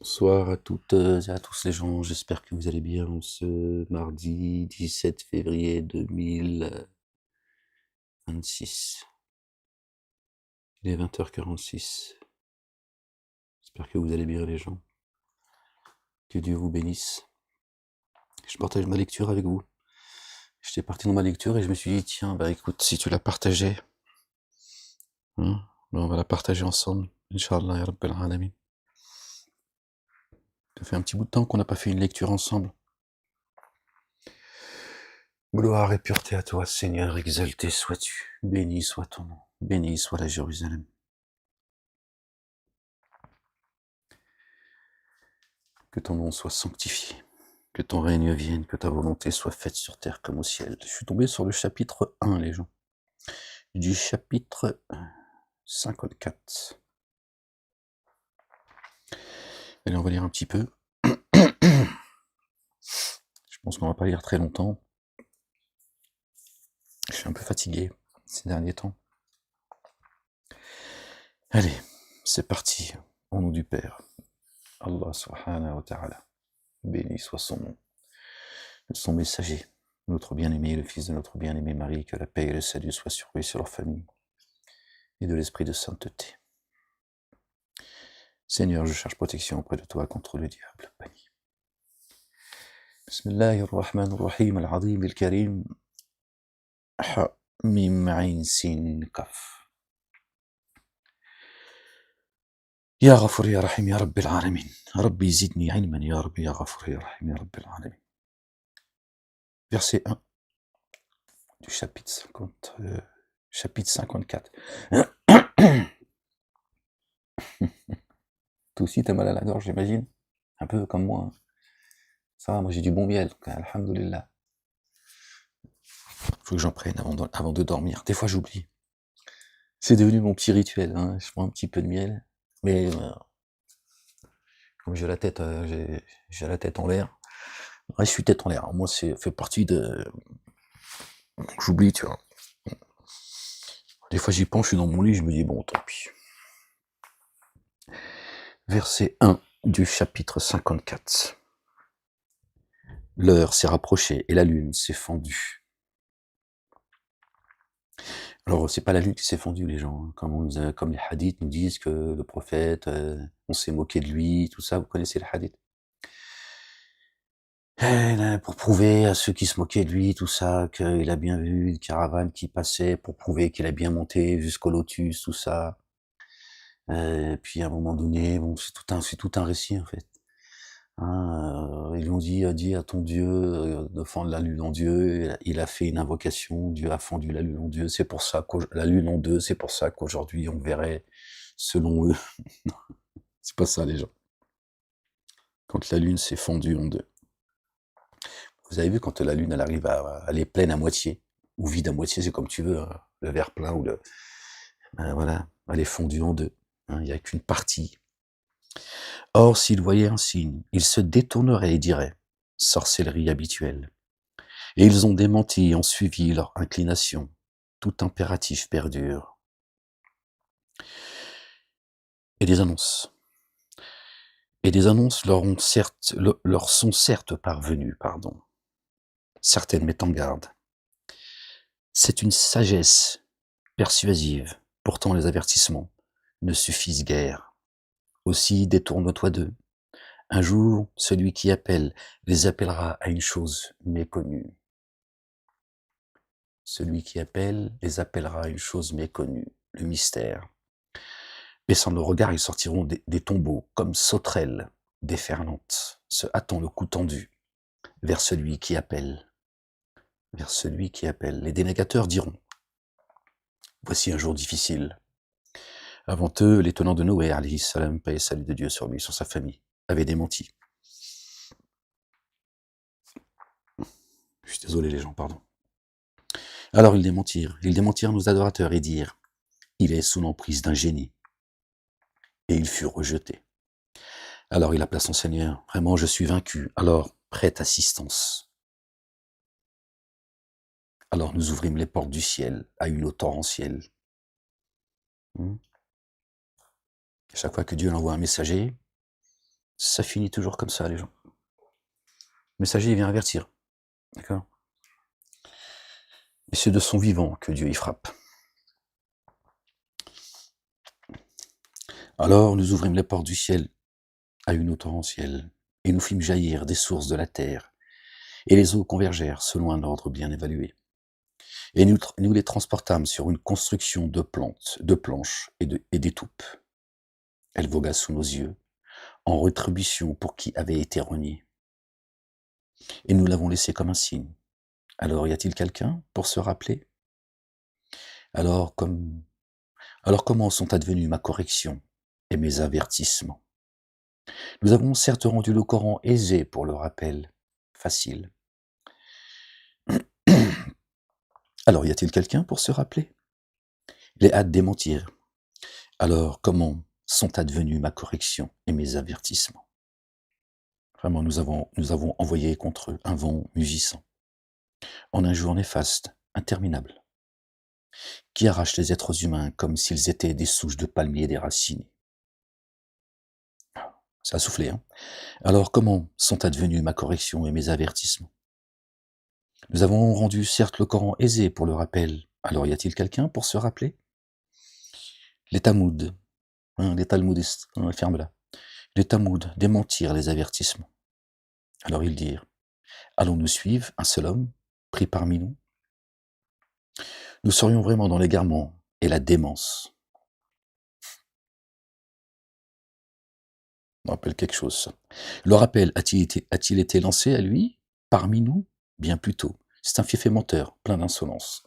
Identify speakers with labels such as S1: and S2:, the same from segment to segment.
S1: Bonsoir à toutes et à tous les gens, j'espère que vous allez bien ce mardi 17 février 2026. Il est 20h46. J'espère que vous allez bien les gens. Que Dieu vous bénisse. Je partage ma lecture avec vous. J'étais parti dans ma lecture et je me suis dit, tiens, bah écoute, si tu la partageais, bah, on va la partager ensemble. Inch'Allah, ya Rabbil Alamin. Ça fait un petit bout de temps qu'on n'a pas fait une lecture ensemble. Gloire et pureté à toi, Seigneur, exalté sois-tu. Béni soit ton nom. Béni soit la Jérusalem. Que ton nom soit sanctifié, que ton règne vienne, que ta volonté soit faite sur terre comme au ciel. Je suis tombé sur le chapitre 1, les gens. Du chapitre 54. Allez, on va lire un petit peu. Je pense qu'on va pas lire très longtemps. Je suis un peu fatigué ces derniers temps. Allez, c'est parti. Au nom du Père. Allah subhanahu wa ta'ala. Béni soit son nom. Son messager, notre bien-aimé, le fils de notre bien-aimé Marie, que la paix et le salut soient sur eux et sur leur famille, et de l'esprit de sainteté. Seigneur, je cherche protection auprès de toi contre le diable. Béni. Bismillahirrahmanirrahim, al-azim, al-karim. Ha, mim, ayn, sin, kaf. Ya Ghafour, ya Rahim, ya Rabbil Alamin. Rabbi zidni ilman, ya Rabbi, ya Ghafour, ya Rahim, ya Rabbil Alamin. Verset 1 du chapitre 54. Toi aussi, t'as mal à la gorge, j'imagine. Un peu comme moi. Hein. Ça va, moi j'ai du bon miel, donc alhamdoulilah. Faut que j'en prenne avant de dormir. Des fois j'oublie. C'est devenu mon petit rituel. Hein. Je prends un petit peu de miel, mais comme j'ai la tête en l'air. Ouais, je suis tête en l'air. Moi, c'est fait partie de. J'oublie, tu vois. Des fois, j'y pense, je suis dans mon lit, je me dis bon, tant pis. Verset 1 du chapitre 54. L'heure s'est rapprochée et la lune s'est fendue. Alors, c'est pas la lune qui s'est fendue, les gens. Hein. Comme les hadiths nous disent que le prophète, on s'est moqué de lui, tout ça. Vous connaissez les hadiths. Pour prouver à ceux qui se moquaient de lui, tout ça, qu'il a bien vu une caravane qui passait, pour prouver qu'il a bien monté jusqu'au lotus, tout ça. Puis à un moment donné, bon, c'est tout un récit en fait. Hein, ils lui ont dit, dis à ton Dieu de fendre la lune en Dieu. Il a fait une invocation, Dieu a fendu la lune en Dieu. C'est pour ça la lune en deux, c'est pour ça qu'aujourd'hui on verrait selon eux. C'est pas ça les gens. Quand la lune s'est fendue en deux. Vous avez vu quand la lune elle arrive elle est pleine à moitié ou vide à moitié, c'est comme tu veux, hein, le verre plein ou voilà, elle est fondue en deux. Hein, il n'y a qu'une partie. Or, s'ils voyaient un signe, ils se détourneraient et diraient « sorcellerie habituelle ». Et ils ont démenti et ont suivi leur inclination. Tout impératif perdure. Et des annonces. Et des annonces leur sont certes parvenues, certaines mettent en garde. C'est une sagesse persuasive, pourtant les avertissements ne suffisent guère. Aussi détourne-toi d'eux. Un jour, celui qui appelle les appellera à une chose méconnue. Celui qui appelle les appellera à une chose méconnue, le mystère. Baissant le regard, ils sortiront des tombeaux, comme sauterelles déferlantes, se hâtant le cou tendu, vers celui qui appelle. Vers celui qui appelle. Les dénégateurs diront, voici un jour difficile. Avant eux, les tenants de Noé, alayhi salam, paix et salut de Dieu sur lui, sur sa famille, avaient démenti. Je suis désolé les gens, pardon. Alors ils démentirent nos adorateurs et dirent, il est sous l'emprise d'un génie. Et il fut rejeté. Alors il appela son Seigneur, vraiment je suis vaincu, alors prête assistance. Alors nous ouvrîmes les portes du ciel à une eau torrentielle. Chaque fois que Dieu envoie un messager, Ça finit toujours comme ça, les gens. Le messager, il vient avertir, d'accord? Et c'est de son vivant que Dieu y frappe. Alors nous ouvrîmes les portes du ciel à une eau torrentielle, et nous fîmes jaillir des sources de la terre, et les eaux convergèrent selon un ordre bien évalué. Et nous les transportâmes sur une construction de planches et d'étoupes. Elle vogua sous nos yeux, en rétribution pour qui avait été renié. Et nous l'avons laissé comme un signe. Alors y a-t-il quelqu'un pour se rappeler? Alors comment sont advenus ma correction et mes avertissements? Nous avons certes rendu le Coran aisé pour le rappel, facile. Alors y a-t-il quelqu'un pour se rappeler? Les hâtes démentir. Alors comment sont advenus ma correction et mes avertissements? Vraiment, nous avons envoyé contre eux un vent mugissant, en un jour néfaste, interminable, qui arrache les êtres humains comme s'ils étaient des souches de palmiers déracinées. Ça a soufflé, hein? Alors comment sont advenus ma correction et mes avertissements? Nous avons rendu certes le Coran aisé pour le rappel. Alors y a-t-il quelqu'un pour se rappeler? Les Talmuds, les talmudistes, ferme-la. Les Talmuds démentirent les avertissements. Alors ils dirent, allons-nous suivre un seul homme, pris parmi nous? Nous serions vraiment dans l'égarement et la démence. Ça me rappelle quelque chose, ça. Le rappel a-t-il été lancé à lui, parmi nous? Bien plus tôt. C'est un fief menteur, plein d'insolence.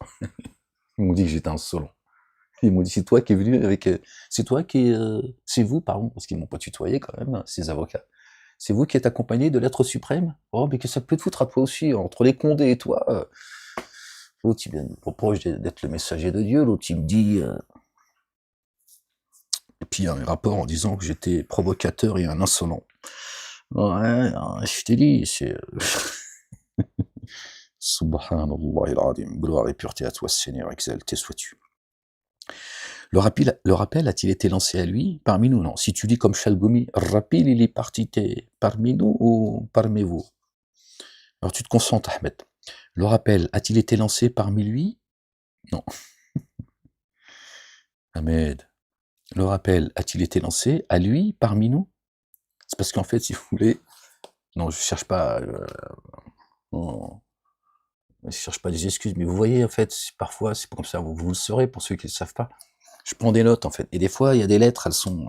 S1: Ils m'ont dit que j'étais insolent. Ils m'ont dit, c'est toi qui es venu avec... c'est vous, pardon, parce qu'ils m'ont pas tutoyé quand même, ces avocats. C'est vous qui êtes accompagné de l'être suprême? Oh, mais que ça peut te foutre à toi aussi, entre les Condés et toi. L'autre, il me reproche d'être le messager de Dieu, l'autre, il me dit... Et puis il y a un rapport en disant que j'étais provocateur et un insolent. Ouais, je t'ai dit, c'est... Subhanallah al-Azim, gloire et pureté à toi, Seigneur, exalté sois-tu. Le rappel a-t-il été lancé à lui? Parmi nous, non. Si tu dis comme Chalgoumi, rappel, il est parti parmi nous ou parmi vous? Alors tu te concentres, Ahmed. Le rappel a-t-il été lancé parmi lui? Non. Ahmed, le rappel a-t-il été lancé à lui, parmi nous? C'est parce qu'en fait, si vous voulez... Non, je cherche pas... non, je cherche pas des excuses, mais vous voyez, en fait, parfois, c'est pas comme ça, vous le saurez, pour ceux qui ne le savent pas. Je prends des notes, en fait. Et des fois, il y a des lettres, elles sont...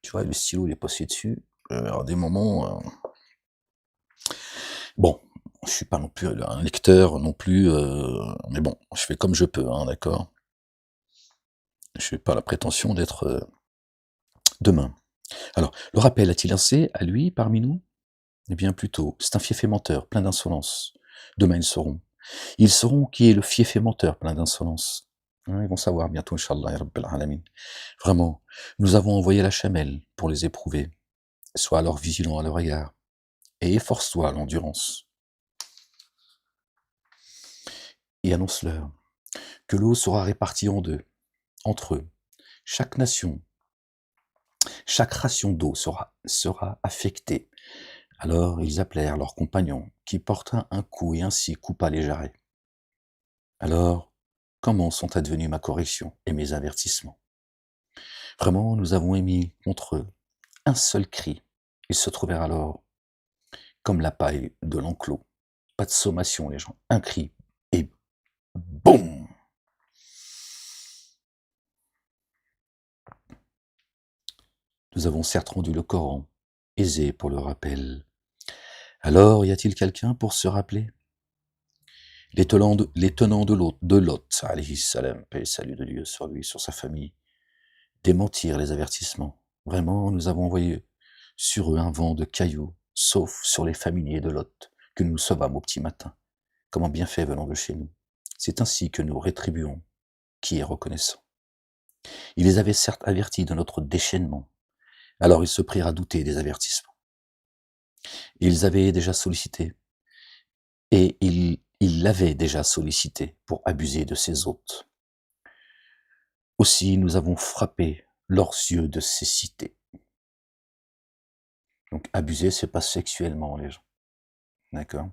S1: tu vois, le stylo, il est passé dessus. Alors, des moments... Bon, je suis pas non plus un lecteur, non plus... mais bon, je fais comme je peux, hein, d'accord? Je n'ai pas la prétention d'être demain. Alors, le rappel a-t-il lancé à lui, parmi nous? Eh bien, plutôt, c'est un fief menteur, plein d'insolence. Demain, ils sauront. Ils sauront qui est le fief menteur, plein d'insolence. Hein, ils vont savoir bientôt, Inch'Allah, ya Rabbil Alamin. Vraiment, nous avons envoyé la chamelle pour les éprouver. Sois alors vigilant à leur égard, et efforce-toi à l'endurance. Et annonce-leur que l'eau sera répartie en deux, entre eux. Chaque ration d'eau sera affectée. Alors ils appelèrent leurs compagnons, qui porta un coup et ainsi coupa les jarrets. Alors, comment sont advenus ma correction et mes avertissements? Vraiment, nous avons émis contre eux un seul cri. Ils se trouvèrent alors comme la paille de l'enclos. Pas de sommation, les gens. Un cri, et boum! Nous avons certes rendu le Coran aisé pour le rappel. Alors, y a-t-il quelqu'un pour se rappeler? Les tenants de Lot, alayhi salam, paix et salut de Dieu sur lui, sur sa famille, démentirent les avertissements. Vraiment, nous avons envoyé sur eux un vent de cailloux, sauf sur les familiers de Lot, que nous sauvâmes au petit matin, comme un bienfait venant de chez nous. C'est ainsi que nous rétribuons qui est reconnaissant. Ils les avaient certes avertis de notre déchaînement, alors ils se prirent à douter des avertissements. Ils avaient déjà sollicité, et ils l'avaient déjà sollicité pour abuser de ses hôtes. Aussi nous avons frappé leurs yeux de cécité. Donc abuser, c'est pas sexuellement les gens. D'accord?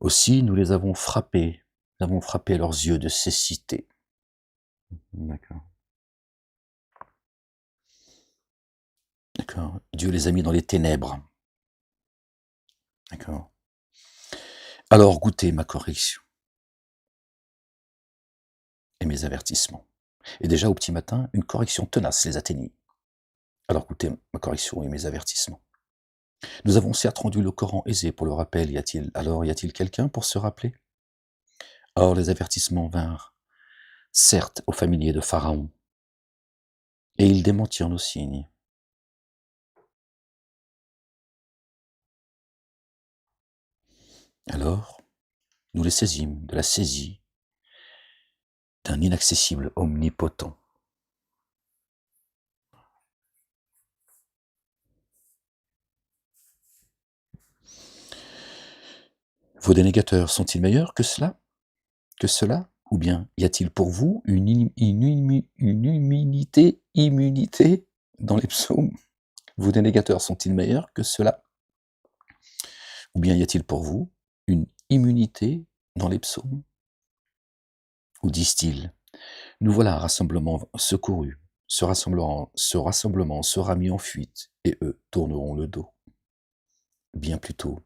S1: Aussi, nous les avons frappés. Nous avons frappé leurs yeux de cécité. D'accord. D'accord. Dieu les a mis dans les ténèbres. D'accord. Alors goûtez ma correction et mes avertissements. Et déjà au petit matin, une correction tenace les atteignit. Alors goûtez ma correction et mes avertissements. Nous avons certes rendu le Coran aisé pour le rappel, y a-t-il quelqu'un pour se rappeler? Or les avertissements vinrent, certes, aux familiers de Pharaon, et ils démentirent nos signes. Alors, nous les saisîmes de la saisie d'un inaccessible omnipotent. Vos dénégateurs sont-ils meilleurs que cela? Ou bien y a-t-il pour vous une immunité dans les psaumes? Vos dénégateurs sont-ils meilleurs que cela? Ou bien y a-t-il pour vous une immunité dans les psaumes? Ou disent-ils, nous voilà un rassemblement secouru, ce rassemblement sera mis en fuite, et eux tourneront le dos. Bien plutôt,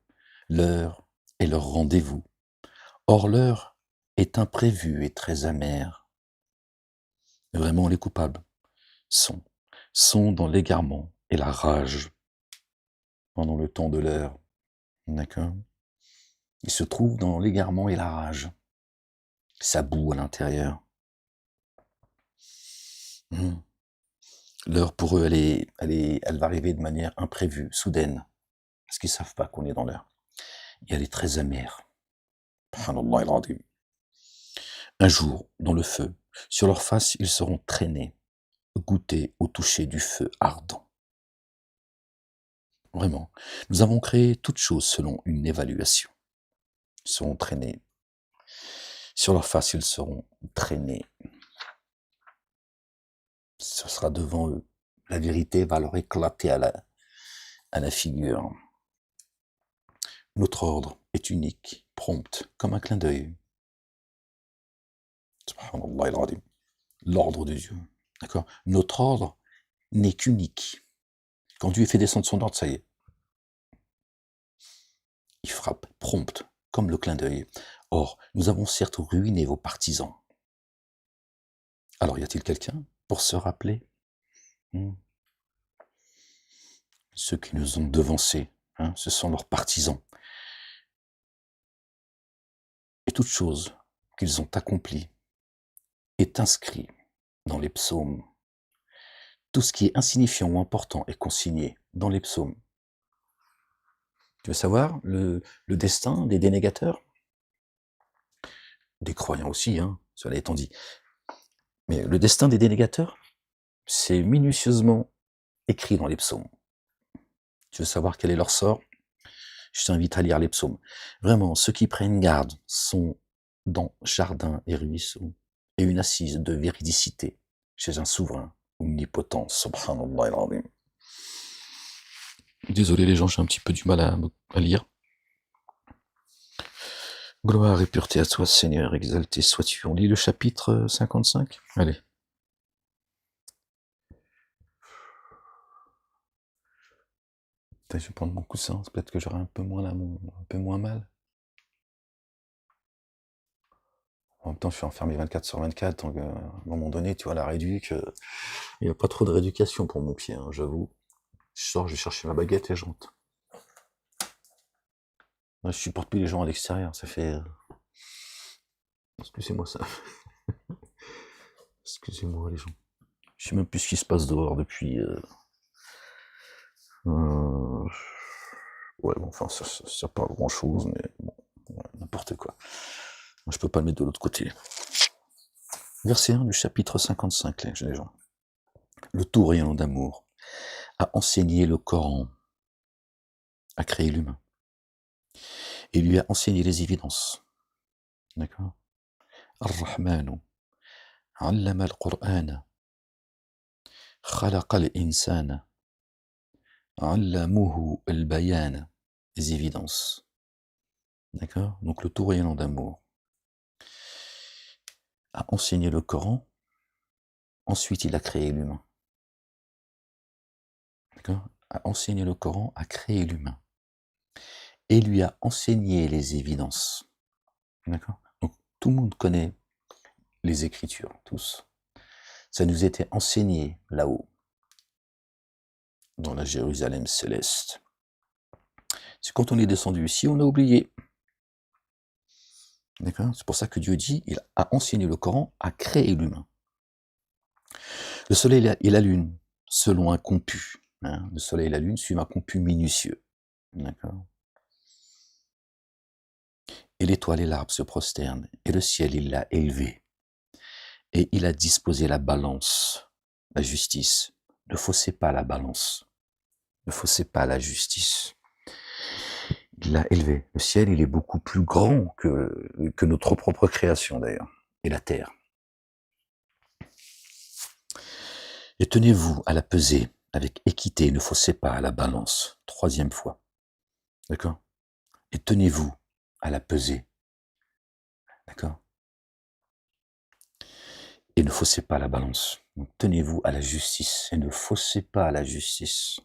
S1: l'heure est leur rendez-vous. Or l'heure est imprévue et très amère. Vraiment les coupables sont, sont dans l'égarement et la rage pendant le temps de l'heure. D'accord? Ils se trouvent dans l'égarement et la rage. Ça boue à l'intérieur. L'heure pour eux, elle va arriver de manière imprévue, soudaine, parce qu'ils savent pas qu'on est dans l'heure. Et elle est très amère. Subhanallah al-Azim. Un jour, dans le feu, sur leur face, ils seront traînés, goûter au toucher du feu ardent. Vraiment, nous avons créé toute chose selon une évaluation. Ils seront traînés. Sur leur face, ils seront traînés. Ce sera devant eux. La vérité va leur éclater à la figure. Notre ordre est unique, prompt, comme un clin d'œil. Subhanallah al-Azim. L'ordre de Dieu. D'accord? Notre ordre n'est qu'unique. Quand Dieu fait descendre son ordre, ça y est. Il frappe, prompt, comme le clin d'œil. Or, nous avons certes ruiné vos partisans. Alors, y a-t-il quelqu'un pour se rappeler? Ceux qui nous ont devancés, ce sont leurs partisans. Et toute chose qu'ils ont accomplie est inscrit dans les psaumes. Tout ce qui est insignifiant ou important est consigné dans les psaumes. Tu veux savoir le destin des dénégateurs? Des croyants aussi, cela étant dit. Mais le destin des dénégateurs, c'est minutieusement écrit dans les psaumes. Tu veux savoir quel est leur sort? Je t'invite à lire les psaumes. Vraiment, ceux qui prennent garde sont dans jardins et ruisseaux, et une assise de véridicité chez un souverain omnipotent, subhanallah al-azim. Désolé les gens, j'ai un petit peu du mal à lire. Gloire et pureté à toi, Seigneur, exalté sois-tu. On lit le chapitre 55? Allez. Je vais prendre mon coussin, c'est peut-être que j'aurai un peu moins mal. En même temps, je suis enfermé 24/24, donc à un moment donné, tu vois, la réduc, il n'y a pas trop de rééducation pour mon pied, j'avoue. Je sors, je vais chercher ma baguette et je rentre. Moi, je supporte plus les gens à l'extérieur, ça fait... Excusez-moi ça. Excusez-moi les gens. Je sais même plus ce qui se passe dehors depuis... Ouais, bon, enfin, ça parle grand-chose, mais bon, ouais, n'importe quoi. Je peux pas le mettre de l'autre côté. Verset 1 du chapitre 55, les gens. Le tout rayon d'amour a enseigné le Coran, a créé l'humain, et lui a enseigné les évidences. D'accord? Ar-Rahmanu, allama al-Qur'ana, khalaqa al-insana, Allamuhu al-bayan, les évidences. D'accord? Donc le tout rayonnant d'amour a enseigné le Coran, ensuite il a créé l'humain. D'accord? A enseigné le Coran, a créé l'humain. Et lui a enseigné les évidences. D'accord? Donc tout le monde connaît les Écritures, tous. Ça nous était enseigné là-haut, dans la Jérusalem céleste. C'est quand on est descendu ici, on a oublié. D'accord? C'est pour ça que Dieu dit, il a enseigné le Coran, a créé l'humain. Le soleil et la lune, selon un compu. Hein, le soleil et la lune suivent un compu minutieux. D'accord? Et l'étoile et l'arbre se prosternent, et le ciel, il l'a élevé. Et il a disposé la balance, la justice. Ne faussez pas la balance. Ne faussez pas la justice. Il l'a élevé. Le ciel, il est beaucoup plus grand que notre propre création, d'ailleurs. Et la terre. Et tenez-vous à la pesée avec équité, ne faussez pas à la balance. Troisième fois. D'accord? Et tenez-vous à la pesée. D'accord? Et ne faussez pas la balance. Donc, tenez-vous à la justice et ne faussez pas à la justice.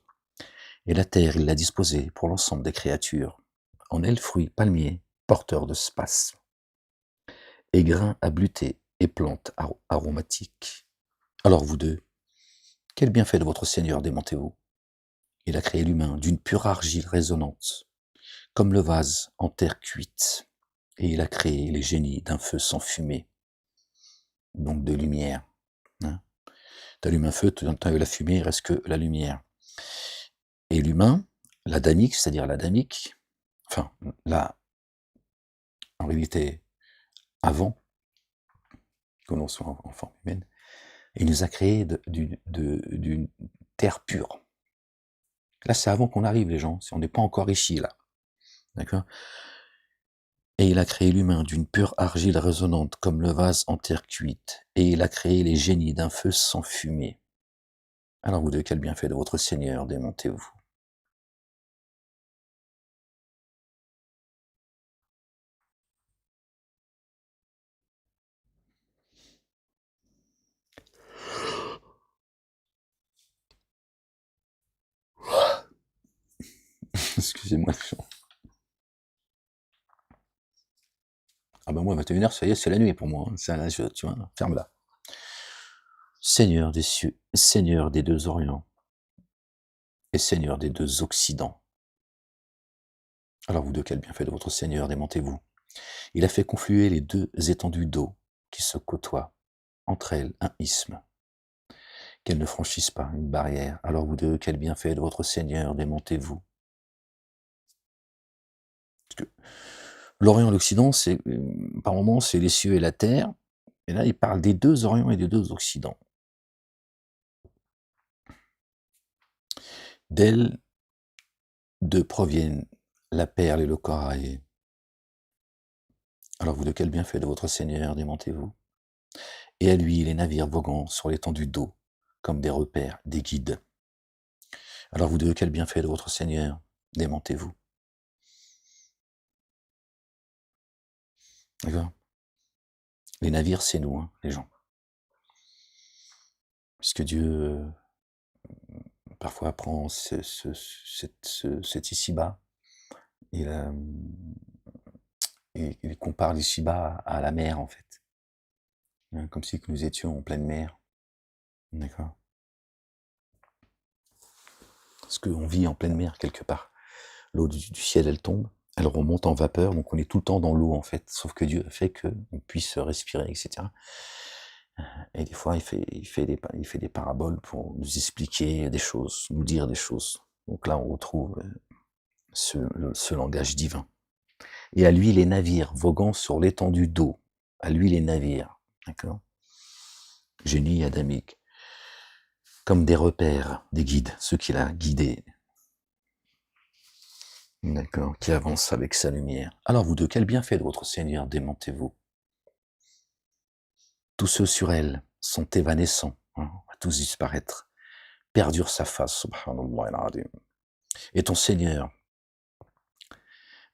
S1: Et la terre, il l'a disposée pour l'ensemble des créatures, en elle fruits, palmiers, porteurs de space, et grains à bleuter, et plantes aromatiques. Alors vous deux, quel bienfait de votre Seigneur démentez-vous? Il a créé l'humain d'une pure argile résonnante, comme le vase en terre cuite, et il a créé les génies d'un feu sans fumée, donc de lumière. Hein. T'allumes un feu, t'as eu la fumée, il reste que la lumière. Et l'humain, l'adamique, c'est-à-dire l'adamique, enfin, là, en réalité, avant que l'on soit en forme humaine, il nous a créé d'une terre pure. Là, c'est avant qu'on arrive, les gens, on n'est pas encore ici, là. D'accord? Et il a créé l'humain d'une pure argile résonnante, comme le vase en terre cuite, et il a créé les génies d'un feu sans fumée. Alors vous deux, quel bienfait de votre Seigneur démontez-vous? Excusez-moi. Ah ben moi, 21h, ça y est, c'est la nuit pour moi. C'est là, tu vois, ferme-la. Seigneur des cieux, Seigneur des deux Orients, et Seigneur des deux Occidents. Alors vous deux, quel bienfait de votre Seigneur démontez-vous? Il a fait confluer les deux étendues d'eau qui se côtoient, entre elles un isthme, qu'elles ne franchissent pas, une barrière. Alors vous deux, quel bienfait de votre Seigneur démontez-vous? Parce que l'Orient et l'Occident, c'est par moments, c'est les cieux et la terre, et là, il parle des deux Orients et des deux Occidents. D'elles deux proviennent la perle et le corail. Alors vous de quel bienfait de votre Seigneur démentez-vous? Et à lui les navires voguant sur l'étendue d'eau, comme des repères, des guides. Alors vous de quel bienfait de votre Seigneur démentez-vous? D'accord? Les navires, c'est nous, hein, les gens. Puisque Dieu, parfois, prend cet ici-bas, il, il compare l'ici-bas à la mer, en fait. Hein, comme si que nous étions en pleine mer. D'accord? Parce qu'on vit en pleine mer, quelque part. L'eau du ciel, elle tombe, elle remonte en vapeur, donc on est tout le temps dans l'eau, en fait. Sauf que Dieu a fait qu'on puisse respirer, etc. Et des fois, il fait des paraboles pour nous expliquer des choses, nous dire des choses. Donc là, on retrouve ce langage divin. Et à lui, les navires voguant sur l'étendue d'eau. À lui, les navires. D'accord? Génie adamique. Comme des repères, des guides, ceux qu'il a guidés. D'accord? Qui avancent avec sa lumière. Alors vous deux, quel bienfait de votre Seigneur démentez-vous? Tous ceux sur elle sont évanescents, hein, à tous disparaître. Perdure sa face, subhanallah al-azim. Et ton Seigneur,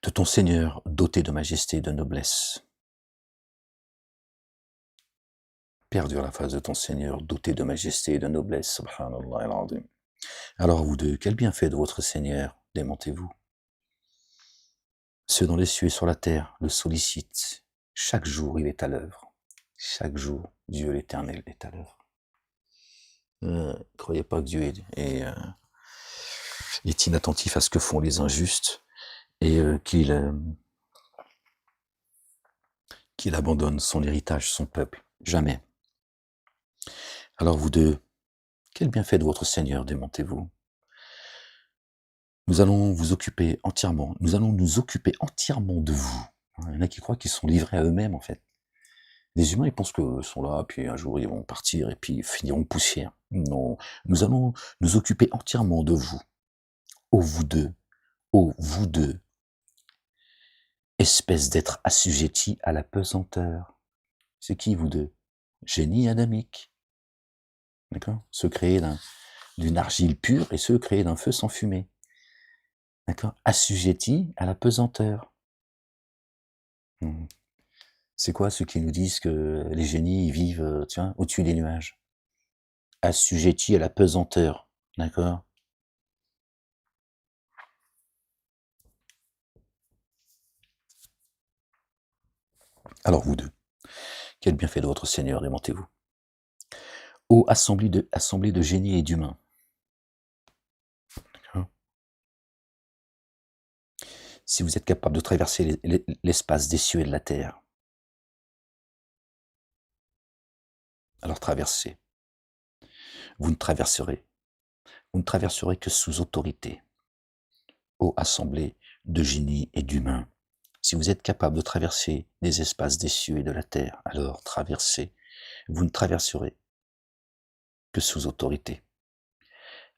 S1: de ton Seigneur doté de majesté et de noblesse. Perdu à la face de ton Seigneur doté de majesté et de noblesse. Subhanallah al-azim. Alors vous deux, quel bienfait de votre Seigneur, démentez-vous. Ceux dans les cieux et sur la terre le sollicitent. Chaque jour, il est à l'œuvre. Chaque jour, Dieu l'Éternel est à l'œuvre. Croyez pas que Dieu est inattentif à ce que font les injustes et qu'il abandonne son héritage, son peuple. Jamais. Alors vous deux, quel bienfait de votre Seigneur, démentez-vous. Nous allons vous occuper entièrement, nous allons nous occuper entièrement de vous. Il y en a qui croient qu'ils sont livrés à eux-mêmes, en fait. Les humains, ils pensent qu'ils sont là, puis un jour, ils vont partir, et puis ils finiront poussière. Non, nous allons nous occuper entièrement de vous. Ô vous deux, espèce d'être assujettis à la pesanteur. C'est qui, vous deux? Génie adamique. D'accord? Ceux créés d'une argile pure et ceux créés d'un feu sans fumée. D'accord? Assujettis à la pesanteur. C'est quoi ceux qui nous disent que les génies ils vivent au-dessus des nuages? Assujettis à la pesanteur. D'accord? Alors vous deux, quel bienfait de votre Seigneur, démentez-vous. Ô assemblée de génies et d'humains. Si vous êtes capable de traverser l'espace des cieux et de la terre, alors traversez. Vous ne traverserez que sous autorité. Ô assemblée de génies et d'humains. Si vous êtes capable de traverser les espaces des cieux et de la terre, alors traversez. Vous ne traverserez que sous autorité.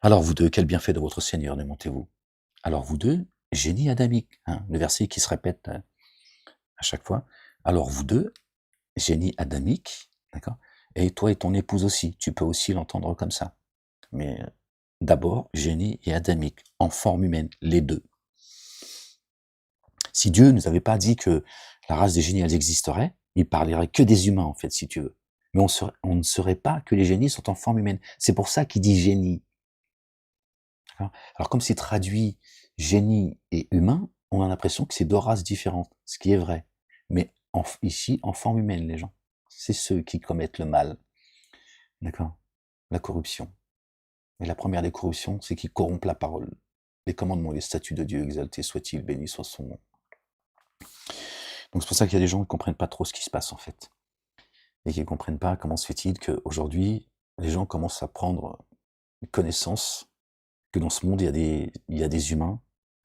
S1: Alors vous deux, quel bienfait de votre Seigneur, démontez-vous. Alors vous deux, génie adamique, le verset qui se répète à chaque fois. Alors vous deux, génie adamique, d'accord. Et toi et ton épouse aussi, tu peux aussi l'entendre comme ça. Mais d'abord, génie et adamique, en forme humaine, les deux. Si Dieu ne nous avait pas dit que la race des génies, elles existeraient, il parlerait que des humains, en fait, si tu veux. Mais on ne saurait pas que les génies sont en forme humaine. C'est pour ça qu'il dit génie. Alors comme c'est traduit génie et humain, on a l'impression que c'est deux races différentes, ce qui est vrai. Mais ici, en forme humaine, les gens. C'est ceux qui commettent le mal. D'accord? La corruption. Et la première des corruptions, c'est qu'ils corrompent la parole. Les commandements et les statuts de Dieu, exaltés soit-il, béni soit son nom. Donc c'est pour ça qu'il y a des gens qui ne comprennent pas trop ce qui se passe en fait. Et qui ne comprennent pas comment se fait-il qu'aujourd'hui, les gens commencent à prendre connaissance que dans ce monde, il y a des humains,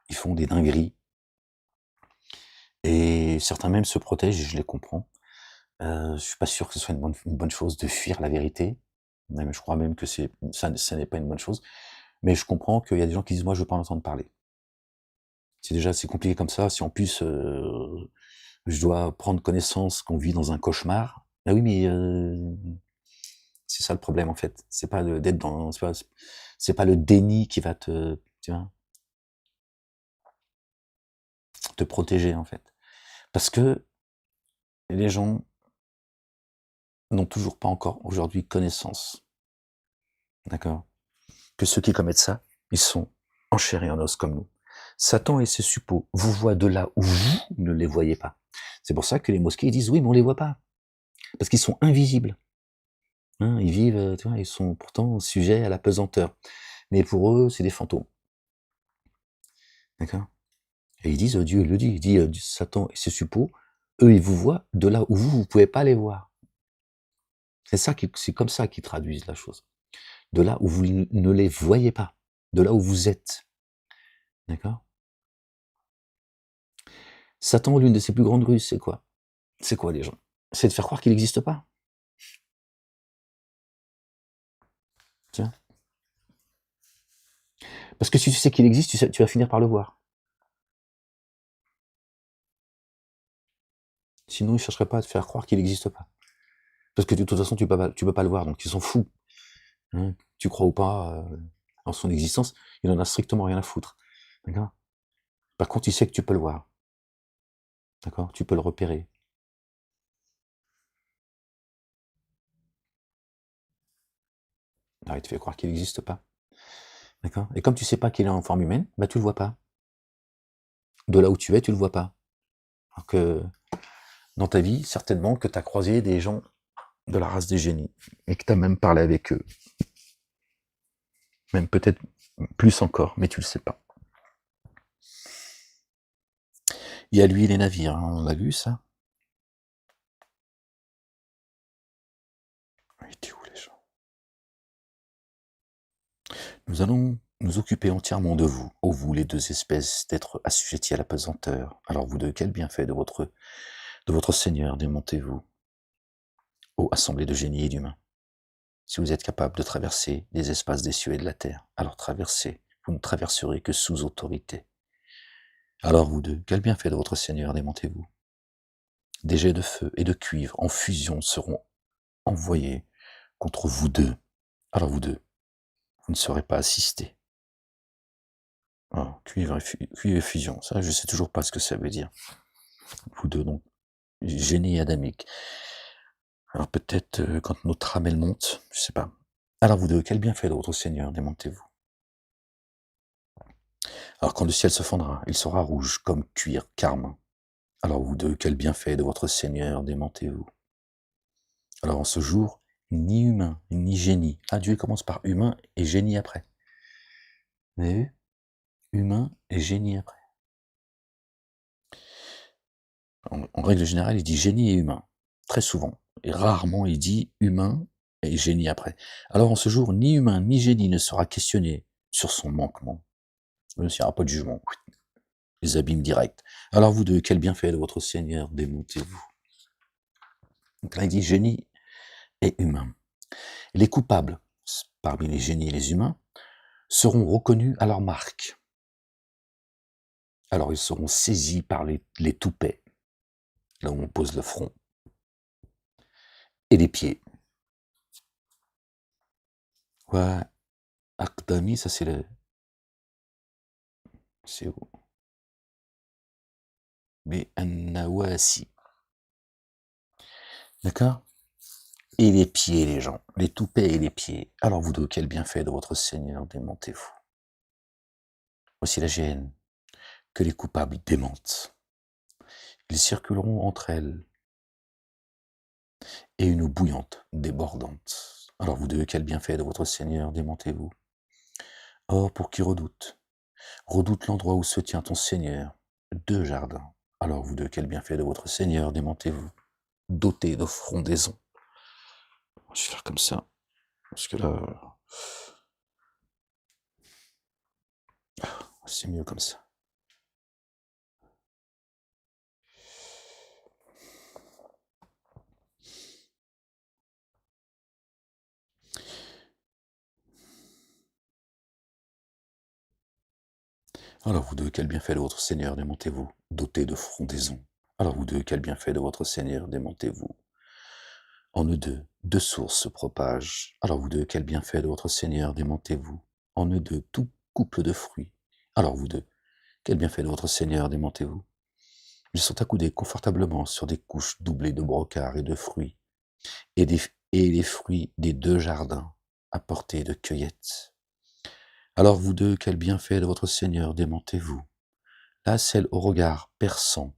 S1: ils font des dingueries. Et certains même se protègent, et je les comprends. Je suis pas sûr que ce soit une bonne chose de fuir la vérité. Même, je crois même que ça n'est pas une bonne chose. Mais je comprends qu'il y a des gens qui disent: «Moi, je veux pas en entendre parler». C'est déjà assez compliqué comme ça, si en plus, je dois prendre connaissance qu'on vit dans un cauchemar. Ah oui, mais c'est ça le problème en fait. C'est pas d'être dans, c'est pas le déni qui va te protéger en fait. Parce que les gens n'ont toujours pas encore aujourd'hui connaissance, d'accord? Que ceux qui commettent ça, ils sont en chair et en os comme nous. Satan et ses suppôts vous voient de là où vous ne les voyez pas. C'est pour ça que les mosquées disent: «Oui, mais on les voit pas». Parce qu'ils sont invisibles. Ils vivent, ils sont pourtant sujets à la pesanteur. Mais pour eux, c'est des fantômes. D'accord? Et ils disent, Dieu le dit, il dit, Satan et ses suppôts, eux, ils vous voient de là où vous pouvez pas les voir. C'est comme ça qu'ils traduisent la chose. De là où vous ne les voyez pas, de là où vous êtes. D'accord? Satan, l'une de ses plus grandes ruses, c'est quoi? C'est quoi les gens? C'est de faire croire qu'il n'existe pas. Tiens. Parce que si tu sais qu'il existe, tu vas finir par le voir. Sinon, il ne chercherait pas à te faire croire qu'il n'existe pas. Parce que de toute façon, tu peux pas le voir, donc ils s'en foutent. Tu crois ou pas en son existence, il en a strictement rien à foutre. D'accord? Par contre, tu sais que tu peux le voir. D'accord? Tu peux le repérer. Alors, il te fait croire qu'il n'existe pas. D'accord? Et comme tu sais pas qu'il est en forme humaine, bah, tu le vois pas. De là où tu es, tu le vois pas. Alors que dans ta vie, certainement que tu as croisé des gens de la race des génies et que tu as même parlé avec eux. Même peut-être plus encore, mais tu le sais pas. Il y a lui et les navires, hein, on a vu ça? Ils étaient où les gens? Nous allons nous occuper entièrement de vous, ô vous les deux espèces d'êtres assujettis à la pesanteur. Alors vous deux, quel bienfait de votre Seigneur démontez-vous, ô assemblée de génies et d'humains. Si vous êtes capable de traverser les espaces des cieux et de la terre, alors traversez, vous ne traverserez que sous autorité. Alors vous deux, quel bienfait de votre Seigneur démontez-vous. Des jets de feu et de cuivre en fusion seront envoyés contre vous deux. Alors vous deux, vous ne serez pas assistés. Ah, cuivre et fusion, ça je sais toujours pas ce que ça veut dire. Vous deux, donc, génie adamique. Alors peut-être quand notre âme elle monte, je sais pas. Alors vous deux, quel bienfait de votre Seigneur démontez-vous. Alors quand le ciel se fendra, il sera rouge comme cuir carmin. Alors vous deux, quel bienfait de votre Seigneur démentez-vous. Alors en ce jour, ni humain, ni génie. Ah, Dieu commence par humain et génie après. Vous avez vu? Humain et génie après. En règle générale, il dit génie et humain, très souvent. Et rarement, il dit humain et génie après. Alors en ce jour, ni humain, ni génie ne sera questionné sur son manquement. Il n'y aura pas de jugement. Les abîmes directs. Alors vous deux, quel bienfait de votre Seigneur démontez-vous. Donc là, il dit génie et humain. Les coupables, parmi les génies et les humains, seront reconnus à leur marque. Alors ils seront saisis par les toupets, là où on pose le front, et les pieds. Ouais, Akdami, ça c'est le... C'est où? Mais Annawasi. D'accord? Et les pieds, les gens, les toupets et les pieds. Alors vous deux, quel bienfait de votre Seigneur démentez-vous. Voici la gêne que les coupables démentent. Ils circuleront entre elles et une eau bouillante, débordante. Alors vous deux, quel bienfait de votre Seigneur démentez-vous. Or, pour qui redoute l'endroit où se tient ton Seigneur, deux jardins. Alors vous deux, quel bienfait de votre Seigneur démentez-vous, dotés de frondaisons. Je vais faire comme ça, parce que là, c'est mieux comme ça. Alors vous deux, quel bienfait de votre Seigneur démentez-vous, dotés de frondaisons. Alors vous deux, quel bienfait de votre Seigneur démentez-vous. En eux deux sources se propagent. Alors vous deux, quel bienfait de votre Seigneur démentez-vous. En eux deux, tout couple de fruits. Alors vous deux, quel bienfait de votre Seigneur démentez-vous. Ils sont accoudés confortablement sur des couches doublées de brocart et de fruits, et les fruits des deux jardins, à portée de cueillette. Alors vous deux, quel bienfait de votre Seigneur démentez-vous. Là, celle au regard perçant,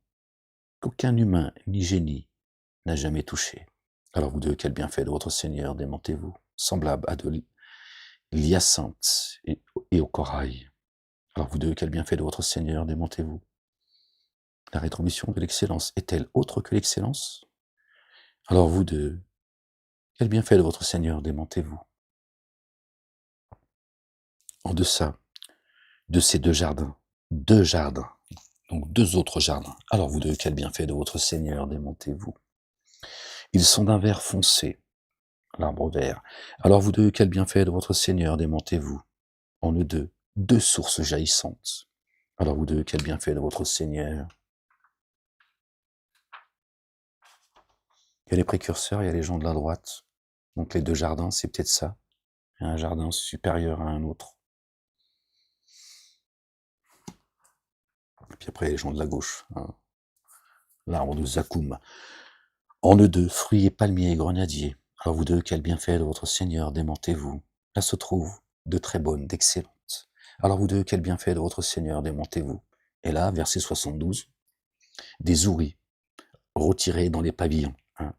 S1: qu'aucun humain ni génie n'a jamais touché. Alors vous deux, quel bienfait de votre Seigneur démentez-vous, semblable à de l'hyacinthe et au corail. Alors vous deux, quel bienfait de votre Seigneur démentez-vous. La rétribution de l'excellence est-elle autre que l'excellence. Alors vous deux, quel bienfait de votre Seigneur démentez-vous. En deçà de ces deux jardins, donc deux autres jardins. Alors vous deux, quel bienfait de votre Seigneur démentez-vous. Ils sont d'un vert foncé, l'arbre vert. Alors vous deux, quel bienfait de votre Seigneur démentez-vous. En eux deux sources jaillissantes. Alors vous deux, quel bienfait de votre Seigneur. Il y a les précurseurs, il y a les gens de la droite. Donc les deux jardins, c'est peut-être ça. Il y a un jardin supérieur à un autre. Puis après, les gens de la gauche, hein. L'arbre de Zakoum. En eux deux, fruits et palmiers et grenadiers. Alors vous deux, quel bienfait de votre Seigneur, démentez-vous. Là se trouvent de très bonnes, d'excellentes. Alors vous deux, quel bienfait de votre Seigneur, démentez-vous. Et là, verset 72, des ouris retirés dans les pavillons. Hein.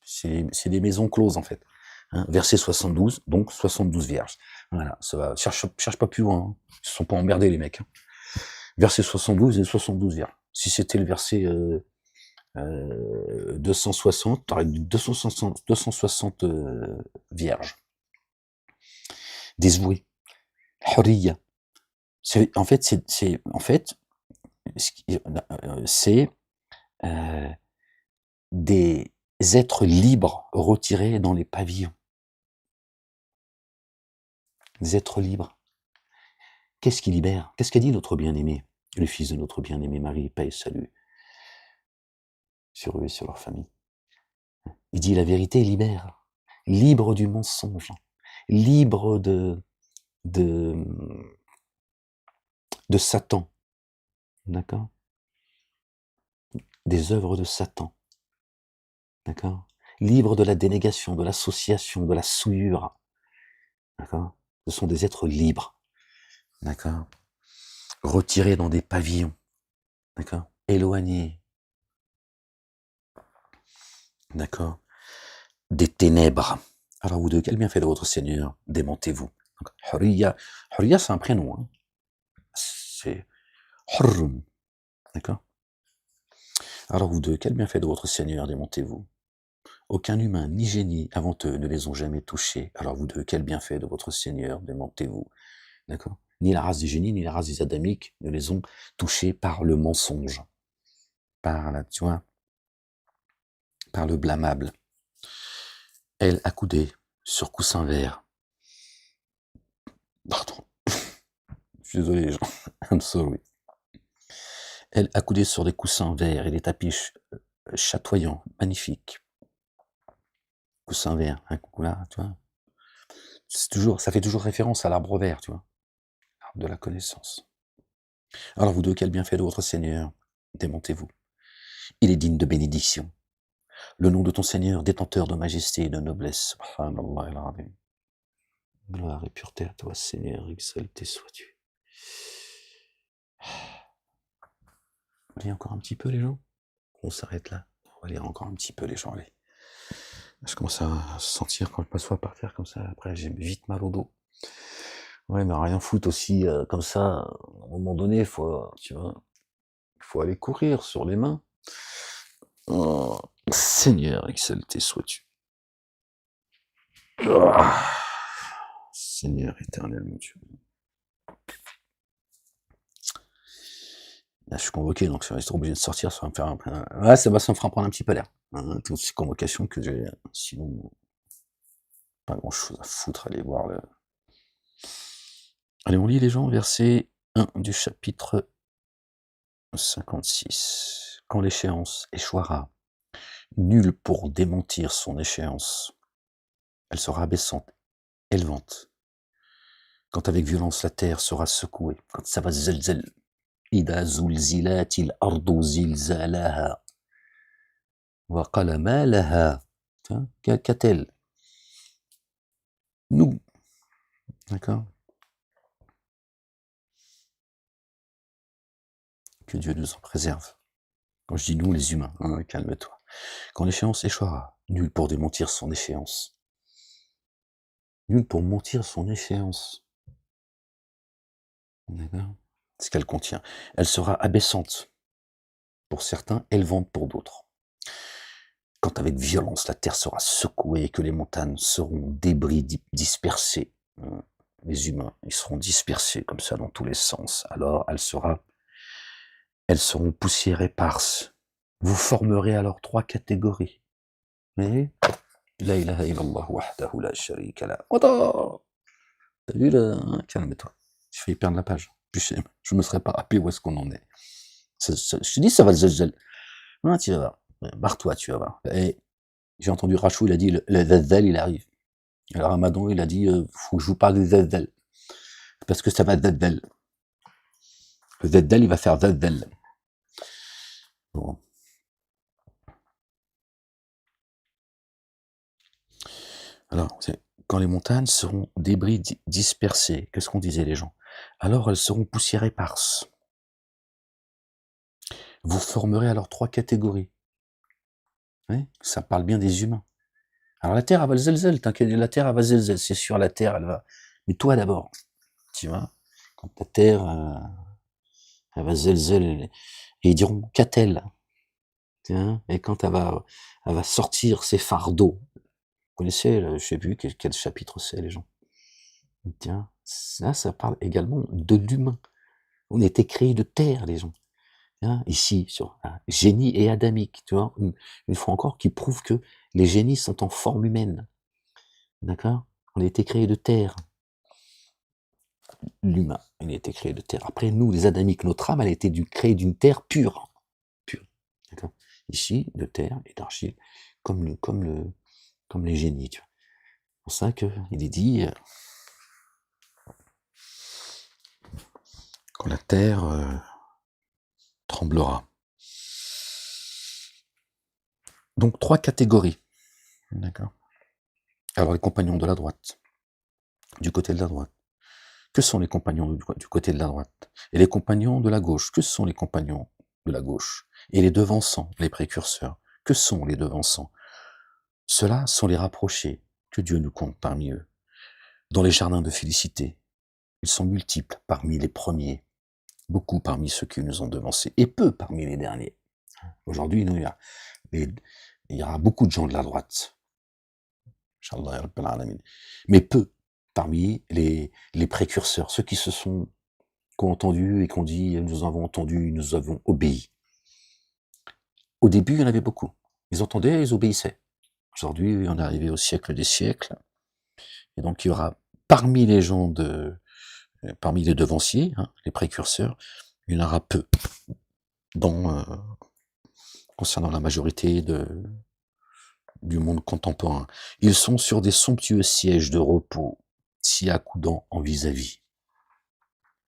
S1: C'est des maisons closes en fait. Hein. Verset 72, donc 72 vierges. Voilà, ça va. Cherche pas plus loin. Hein. Ils se sont pas emmerdés les mecs. Hein. Verset 72 et 72 vierges. Si c'était le verset 260, t'aurais 260 vierges. Des ouris. Hurriya. En fait, c'est des êtres libres retirés dans les pavillons. Des êtres libres. Qu'est-ce qui libère? Qu'est-ce qu'a dit notre bien-aimé, le fils de notre bien-aimé Marie, paix et salut sur eux et sur leur famille? Il dit la vérité libère, libre du mensonge, libre de Satan, d'accord? Des œuvres de Satan, d'accord? Libre de la dénégation, de l'association, de la souillure, d'accord? Ce sont des êtres libres, d'accord? Retirés dans des pavillons, d'accord? Éloignés, d'accord? Des ténèbres. Alors vous deux, quel bienfait de votre Seigneur, démentez-vous. Hurriya, Hurriya c'est un prénom, hein. C'est Hurrum, d'accord? Alors vous deux, quel bienfait de votre Seigneur, démentez-vous. Aucun humain, ni génie, avant eux, ne les ont jamais touchés. Alors vous deux, quel bienfait de votre Seigneur, démentez-vous. D'accord? Ni la race des génies, ni la race des adamiques ne les ont touchés par le mensonge. Par la, tu vois, par le blâmable. Elle accoudée sur coussin vert. Pardon. Je suis désolé les gens. I'm sorry. Elle accoudée sur des coussins verts et des tapis chatoyants, magnifiques. Coussins verts, un coucou là, tu vois. Ça fait toujours référence à l'arbre vert, tu vois. L'arbre de la connaissance. Alors vous deux, quel bienfait de votre Seigneur, démentez-vous. Il est digne de bénédiction. Le nom de ton Seigneur, détenteur de majesté et de noblesse. Subhanallah al-Azim. Gloire et pureté à toi, Seigneur, exalté sois-tu. On va lire encore un petit peu, les gens. On s'arrête là. On va lire encore un petit peu, les gens. Allez. Je commence à sentir quand je m'assois par terre comme ça. Après, j'ai vite mal au dos. Ouais, mais rien foutre aussi comme ça. À un moment donné, tu vois, faut aller courir sur les mains. Oh, Seigneur, exalté sois-tu. Oh, Seigneur éternel, mon Dieu. Là, je suis convoqué, donc je vais être obligé de sortir. Ça va me faire ouais, ça me fera prendre un petit peu l'air. Hein, toutes ces convocations que j'ai, sinon, pas grand chose à foutre, aller voir le. Allez, on lit les gens, verset 1 du chapitre 56. Quand l'échéance échouera, nul pour démentir son échéance. Elle sera abaissante, élevante. Quand avec violence la terre sera secouée, quand ça va zelzel, إذا زلزلت الأرض زلزالها وقال ما لها. Qu'a-t-elle? Nous. D'accord? Que Dieu nous en préserve. Quand je dis nous, les humains, hein, calme-toi. Quand l'échéance échouera, nul pour démentir son échéance. Nul pour mentir son échéance. D'accord? Ce qu'elle contient. Elle sera abaissante pour certains, élevante pour d'autres. Quand avec violence la terre sera secouée et que les montagnes seront débris dispersés, les humains, ils seront dispersés comme ça dans tous les sens, alors elles seront poussière éparse. Vous formerez alors 3 catégories. Mais la ilaha illallah wahdahu la sharika la. T'as vu là, hein, calme-toi. J'ai failli perdre la page. Je me serais pas rappelé où est-ce qu'on en est. Je te dis, ça va le zazzel. Ah, tu vas voir. Barre-toi, tu vas voir. Et j'ai entendu Rachou, il a dit, le zazzel, il arrive. Alors Ramadan, il a dit, faut que je vous parle du zazzel. Parce que ça va zazzel. Le zazzel, il va faire zazzel. Bon. Alors, quand les montagnes seront débris dispersés, qu'est-ce qu'on disait les gens? Alors elles seront poussière éparse. Vous formerez alors 3 catégories. Oui, ça parle bien des humains. Alors la Terre, elle va zelzel, t'inquiète, la Terre, elle va zelzel, c'est sûr, la Terre, elle va. Mais toi d'abord, tu vois, quand la Terre, elle va zelzel, et ils diront qu'a-t-elle? Tiens, et quand elle va sortir ses fardeaux. Vous connaissez, je sais plus quel chapitre c'est, les gens. Tiens, ça parle également de l'humain. On était créés de terre, les gens. Hein, ici, sur génie et adamique, tu vois, une fois encore, qui prouve que les génies sont en forme humaine. D'accord? On a été créés de terre. L'humain, il a été créé de terre. Après, nous, les adamiques, notre âme, elle a été créée d'une terre pure. Pure. D'accord? Ici, de terre et d'argile, comme les génies, tu vois. C'est pour ça qu'il est dit, quand la terre tremblera. Donc, 3 catégories. D'accord? Alors, les compagnons de la droite, du côté de la droite. Que sont les compagnons du côté de la droite? Et les compagnons de la gauche, que sont les compagnons de la gauche? Et les devançants, les précurseurs, que sont les devançants? Ceux-là sont les rapprochés, que Dieu nous compte parmi eux. Dans les jardins de félicité, ils sont multiples parmi les premiers, beaucoup parmi ceux qui nous ont devancés, et peu parmi les derniers. Aujourd'hui, il y aura beaucoup de gens de la droite, Inch'Allah, ya Rabbil Alamin, mais peu parmi les précurseurs, ceux qui ont entendu et qui ont dit nous avons entendu, nous avons obéi. Au début, il y en avait beaucoup. Ils entendaient, ils obéissaient. Aujourd'hui, on est arrivé au siècle des siècles, et donc il y aura parmi les gens parmi les devanciers, hein, les précurseurs, il y en aura peu concernant la majorité du monde contemporain. Ils sont sur des somptueux sièges de repos, s'y accoudant en vis-à-vis,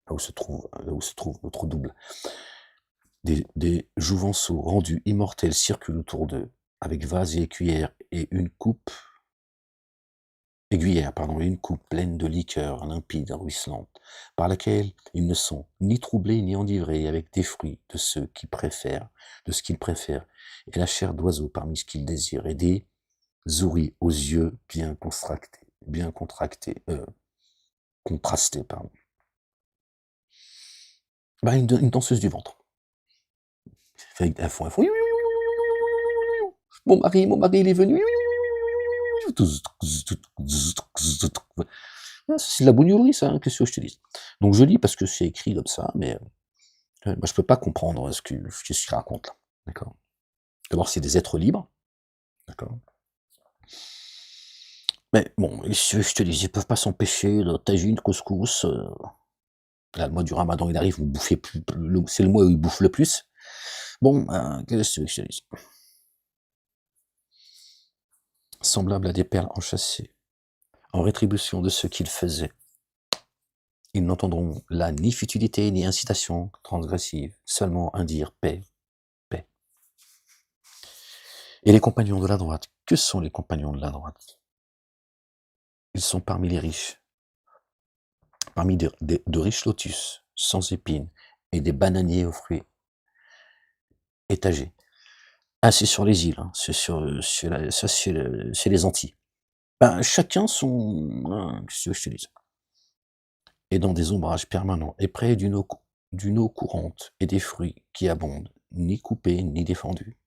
S1: là où se trouve notre double. Des jouvenceaux rendus immortels circulent autour d'eux, avec vase et aiguillère et une coupe pleine de liqueur limpide et ruisselante, par laquelle ils ne sont ni troublés ni enivrés, avec des fruits de ce qu'ils préfèrent, et la chair d'oiseau parmi ce qu'ils désirent, et des souris aux yeux contrastés, pardon. Une danseuse du ventre. Elles font mon mari, il est venu. C'est de la bougnolerie, ça, hein, qu'est-ce que je te dis. Donc je lis parce que c'est écrit comme ça, mais moi je peux pas comprendre ce qu'il raconte là. D'accord. D'abord, c'est des êtres libres. D'accord. Mais bon, je te dis, ils peuvent pas s'empêcher de tagine, couscous. Là, le mois du ramadan, il arrive, vous bouffez plus, c'est le mois où ils bouffent le plus. Bon, qu'est-ce que je te dis. Semblable à des perles enchâssées, en rétribution de ce qu'ils faisaient. Ils n'entendront là ni futilité, ni incitation transgressive, seulement un dire paix, paix. Et les compagnons de la droite, que sont les compagnons de la droite? Ils sont parmi les riches, parmi de riches lotus, sans épines, et des bananiers aux fruits étagés. Ah, c'est sur les îles, hein, c'est les Antilles. Ben, chacun qu'est-ce que je te dis? Et dans des ombrages permanents, et près d'une eau courante, et des fruits qui abondent, ni coupés, ni défendus.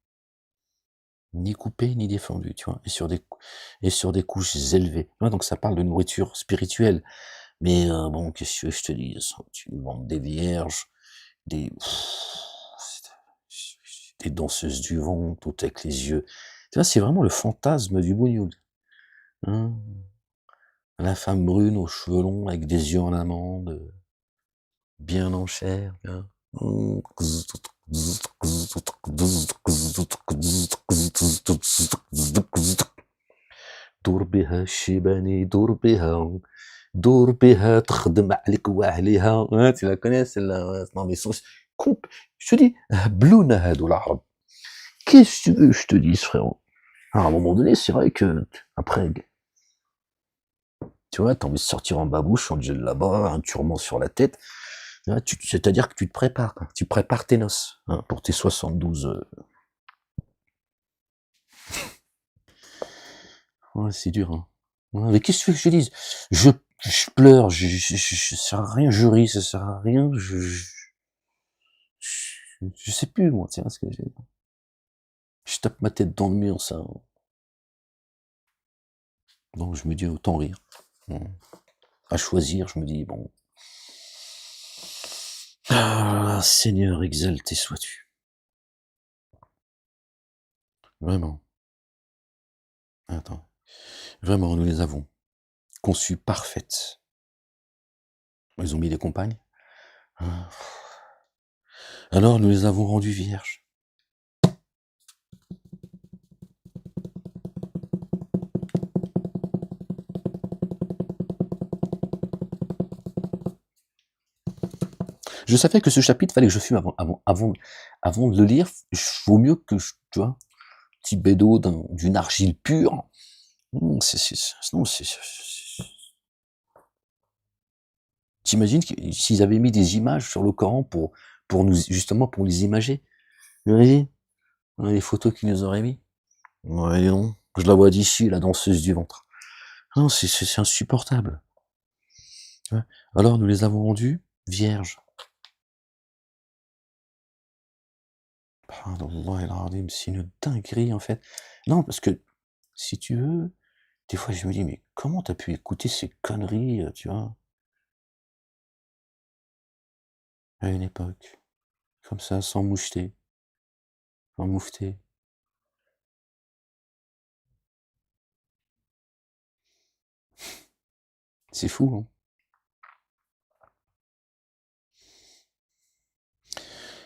S1: Ni coupés, ni défendus, tu vois? Et sur des couches élevées. Ouais, donc ça parle de nourriture spirituelle. Mais bon, qu'est-ce que je te dis? Tu vends des vierges, des des danseuses du vent, toutes avec les yeux. Tu vois, c'est vraiment le fantasme du bougnoul, hein? La femme brune aux cheveux longs avec des yeux en amande, bien en chair, hein. دور بها الشيباني دور بها تخدم عليك وعليها. Ouais, tu la connais celle-là, ouais. Non mais comp je te dis, هبلونا هادو العرب. Qu'est-ce que tu veux que je te dise, frérot? À un moment donné, c'est vrai que après, tu vois, tu as envie de sortir en babouche, en djellaba, un turban sur la tête. Là, c'est-à-dire que tu te prépares, quoi. Tu prépares tes noces, hein, pour tes 72. Ouais, c'est dur, hein. Ouais, mais qu'est-ce que tu veux que je te dise? Je pleure, ça sert à rien, je ris, ça sert à rien, je sais plus, moi, tiens, ce que je tape ma tête dans le mur, ça. Donc je me dis autant rire. À choisir, je me dis, bon. Ah, Seigneur, exalté sois-tu. Vraiment. Attends. Vraiment, nous les avons conçues parfaites. Ils ont mis des compagnes. Ah. Alors nous les avons rendues vierges. Je savais que ce chapitre, fallait que je fume avant de le lire. Vaut mieux que tu vois, petit bédo d'une argile pure. Sinon, t'imagines s'ils avaient mis des images sur le Coran pour nous, justement, pour les imager. Oui, les photos qu'ils nous auraient mis. Ouais, non, je la vois d'ici, la danseuse du ventre. Non, c'est insupportable. Ouais. Alors, nous les avons rendues vierges. C'est une dinguerie, en fait. Non, parce que, si tu veux, des fois, je me dis, mais comment t'as pu écouter ces conneries, tu vois, à une époque, comme ça, sans moucheter, sans moufter. C'est fou, hein.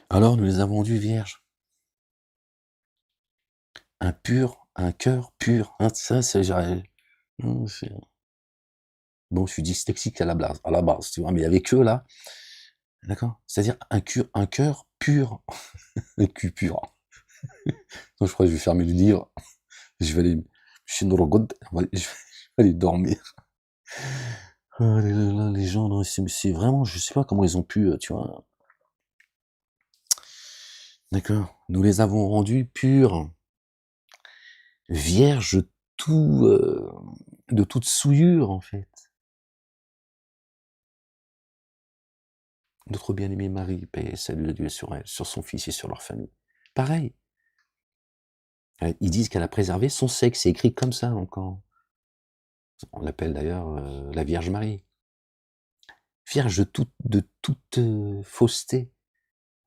S1: Alors, nous les avons rendues vierges. Un cœur pur, hein, ça, non, bon, je suis dyslexique à la base, tu vois, mais avec eux, là, d'accord? C'est-à-dire un cœur pur, un cul pur. Non, je crois que je vais fermer le livre, je vais aller, je vais aller dormir. Oh là là, les gens, non, c'est vraiment, je sais pas comment ils ont pu, tu vois. D'accord? Nous les avons rendus purs, vierges, tout, de toute souillure, en fait. Notre bien-aimé Marie, paix et salut de Dieu sur elle, sur son fils et sur leur famille. Pareil. Ils disent qu'elle a préservé son sexe, c'est écrit comme ça encore. On l'appelle d'ailleurs la Vierge Marie. Vierge de toute fausseté,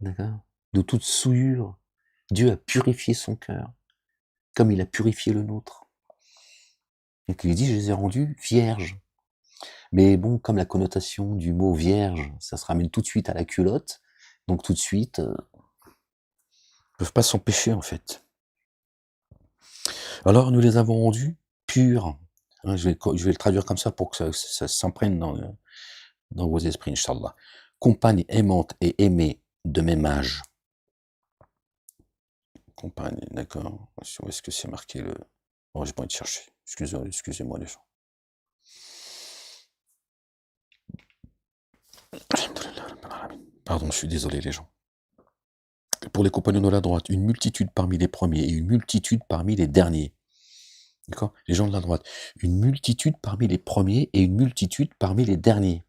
S1: d'accord? De toute souillure. Dieu a purifié son cœur, comme il a purifié le nôtre. Donc il dit, je les ai rendus vierges. Mais bon, comme la connotation du mot vierge, ça se ramène tout de suite à la culotte, donc tout de suite, ils peuvent pas s'empêcher en fait. Alors nous les avons rendus purs. Hein, je vais le traduire comme ça pour que ça s'imprègne dans vos esprits, Inch'Allah. Compagne aimante et aimée de même âge. Compagne, d'accord. Où est-ce que c'est marqué le... Oh, j'ai pas envie de chercher. Excusez-moi les gens. Pardon, je suis désolé les gens. Pour les compagnons de la droite, une multitude parmi les premiers et une multitude parmi les derniers. D'accord? Les gens de la droite. Une multitude parmi les premiers et une multitude parmi les derniers.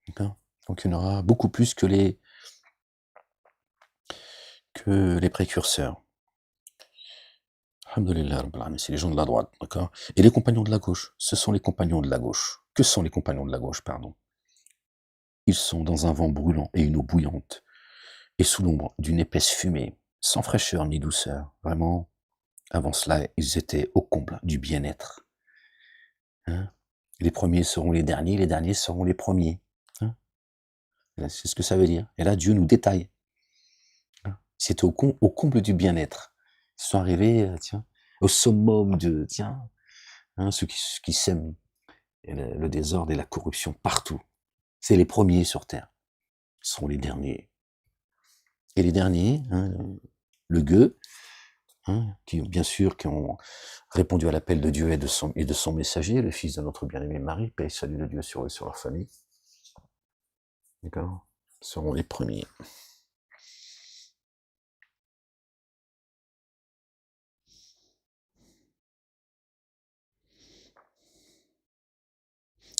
S1: D'accord? Donc il y en aura beaucoup plus que les précurseurs. Alhamdulillah, c'est les gens de la droite, d'accord? Et les compagnons de la gauche, ce sont les compagnons de la gauche. Que sont les compagnons de la gauche, pardon? Ils sont dans un vent brûlant et une eau bouillante, et sous l'ombre d'une épaisse fumée, sans fraîcheur ni douceur. Vraiment, avant cela, ils étaient au comble du bien-être. Hein? Les premiers seront les derniers seront les premiers. Hein? C'est ce que ça veut dire. Et là, Dieu nous détaille. Hein? C'était au comble du bien-être. Ils sont arrivés, tiens, au summum de, tiens, hein, ceux qui sèment le désordre et la corruption partout. C'est les premiers sur terre. Ce sont les derniers. Et les derniers, hein, le gueux, hein, qui bien sûr qui ont répondu à l'appel de Dieu et de son messager, le fils de notre bien-aimé Marie, paix et salut de Dieu sur eux et sur leur famille, d'accord, seront les premiers.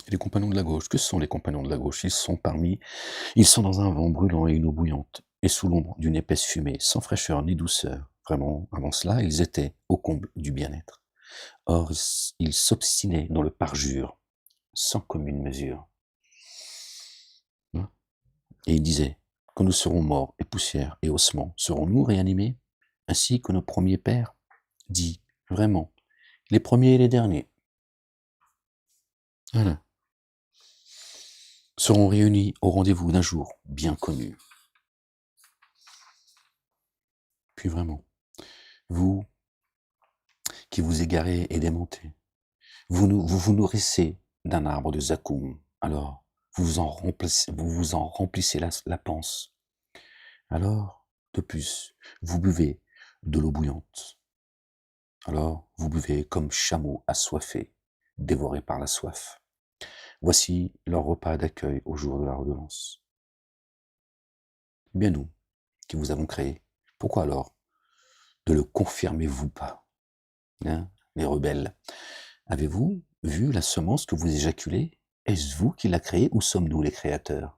S1: Et les compagnons de la gauche, que sont les compagnons de la gauche? Ils sont dans un vent brûlant et une eau bouillante, et sous l'ombre d'une épaisse fumée, sans fraîcheur ni douceur. Vraiment, avant cela, ils étaient au comble du bien-être. Or, ils s'obstinaient dans le parjure, sans commune mesure. Hein. Et ils disaient, quand nous serons morts, et poussière et ossements, serons-nous réanimés, ainsi que nos premiers pères? Dit, vraiment, les premiers et les derniers. Voilà. Seront réunis au rendez-vous d'un jour bien connu. Puis vraiment, vous qui vous égarez et démentez, vous nourrissez d'un arbre de zakoum, alors vous vous en remplissez la panse. Alors, de plus, vous buvez de l'eau bouillante. Alors, vous buvez comme chameau assoiffé, dévoré par la soif. Voici leur repas d'accueil au jour de la redevance. Bien nous, qui vous avons créé, pourquoi alors ne le confirmez-vous pas, hein, les rebelles? Avez-vous vu la semence que vous éjaculez? Est-ce vous qui l'a créée ou sommes-nous les créateurs?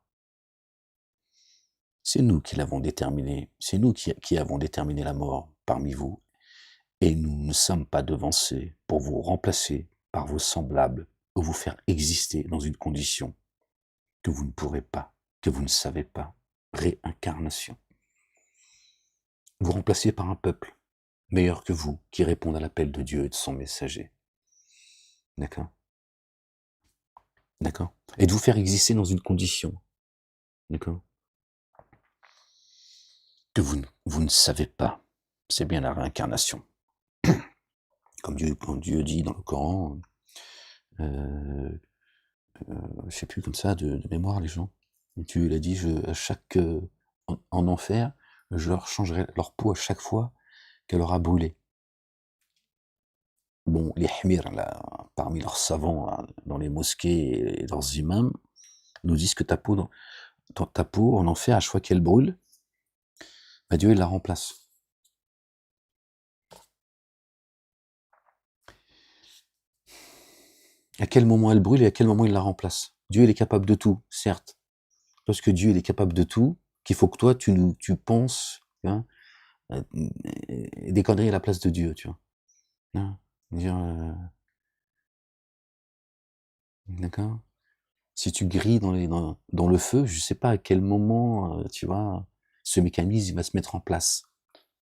S1: C'est nous qui l'avons déterminé, c'est nous qui avons déterminé la mort parmi vous, et nous ne sommes pas devancés pour vous remplacer par vos semblables ou vous faire exister dans une condition que vous ne pourrez pas, que vous ne savez pas. Réincarnation. Vous remplacez par un peuple meilleur que vous, qui répond à l'appel de Dieu et de son messager. D'accord? D'accord? Et de vous faire exister dans une condition. D'accord? Que vous ne savez pas. C'est bien la réincarnation. Quand Dieu dit dans le Coran, je sais plus comme ça, de mémoire, les gens. Dieu il a dit, à chaque, en enfer, je leur changerai leur peau à chaque fois qu'elle aura brûlé. Bon, les hmirs, là, parmi leurs savants, là, dans les mosquées et leurs imams, nous disent que ta peau, ta peau en enfer, à chaque fois qu'elle brûle, bah Dieu il la remplace. À quel moment elle brûle et à quel moment il la remplace? Dieu il est capable de tout, certes. Parce que Dieu il est capable de tout, qu'il faut que toi tu penses, hein, des conneries à la place de Dieu, tu vois. Hein, dire, d'accord? Si tu grilles dans le feu, je sais pas à quel moment, tu vois, ce mécanisme il va se mettre en place.